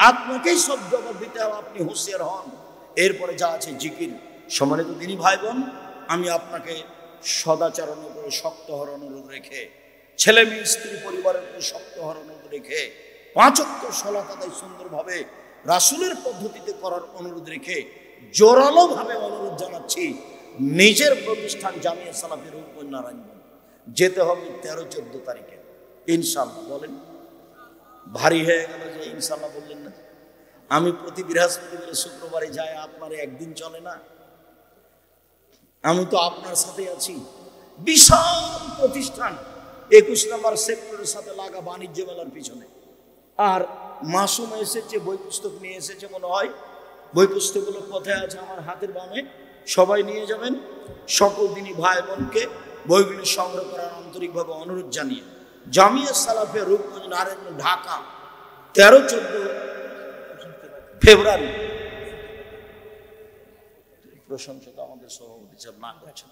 আপনাকেই সব জবাব দিতে হবে, আপনি হুঁশিয়ার হন। এরপরে যা আছে জিকির। সম্মানিত দিনী ভাই বোন, আমি আপনাকে সদাচরণের উপরে শক্ত হওয়ার অনুরোধ রেখে, ছেলে মেয়ে স্ত্রী পরিবারের উপরে শক্ত হওয়ার অনুরোধ রেখে, 5 ওয়াক্ত সালাত আদায় সুন্দরভাবে রাসূলের পদ্ধতিতে করার অনুরোধ রেখে জোরালো ভাবে অনুরোধ জানাচ্ছি, নিজের প্রতিষ্ঠান জামিয়া সালাফিয়া রূপগঞ্জ নারায়ণগঞ্জ যেতে হবে 13-14 তারিখে ইনশাআল্লাহ। বলেন, ভারী হয়ে গেল যে ইনশাআল্লাহ বললেন না। আমি প্রতি বৃহস্পতিবার শুক্রবারে যাই, আপনার একদিন চলে না? আমি তো আপনার সাথে আছি। বিশাল প্রতিষ্ঠান, 21 নম্বর সেক্টরের সাথে লাগা বাণিজ্য মেলার পিছনে। আর মাসুম এসেছে, বই পুস্তক নিয়ে এসেছে মনে হয়। বই পুস্তকগুলো কোথায় আছে? আমার হাতের বামে। সবাই নিয়ে যাবেন। সকল দিনী ভাই বোনকে বইগুলি সংগ্রহ করার আন্তরিকভাবে অনুরোধ জানিয়ে, জামিয়া সালাফিয়া রূপগঞ্জ নারায়ণগঞ্জ ঢাকা 13-14 ফেব্রুয়ারি। প্রশংসা তো আমাদের সভাপতি সাহেব না করছেন।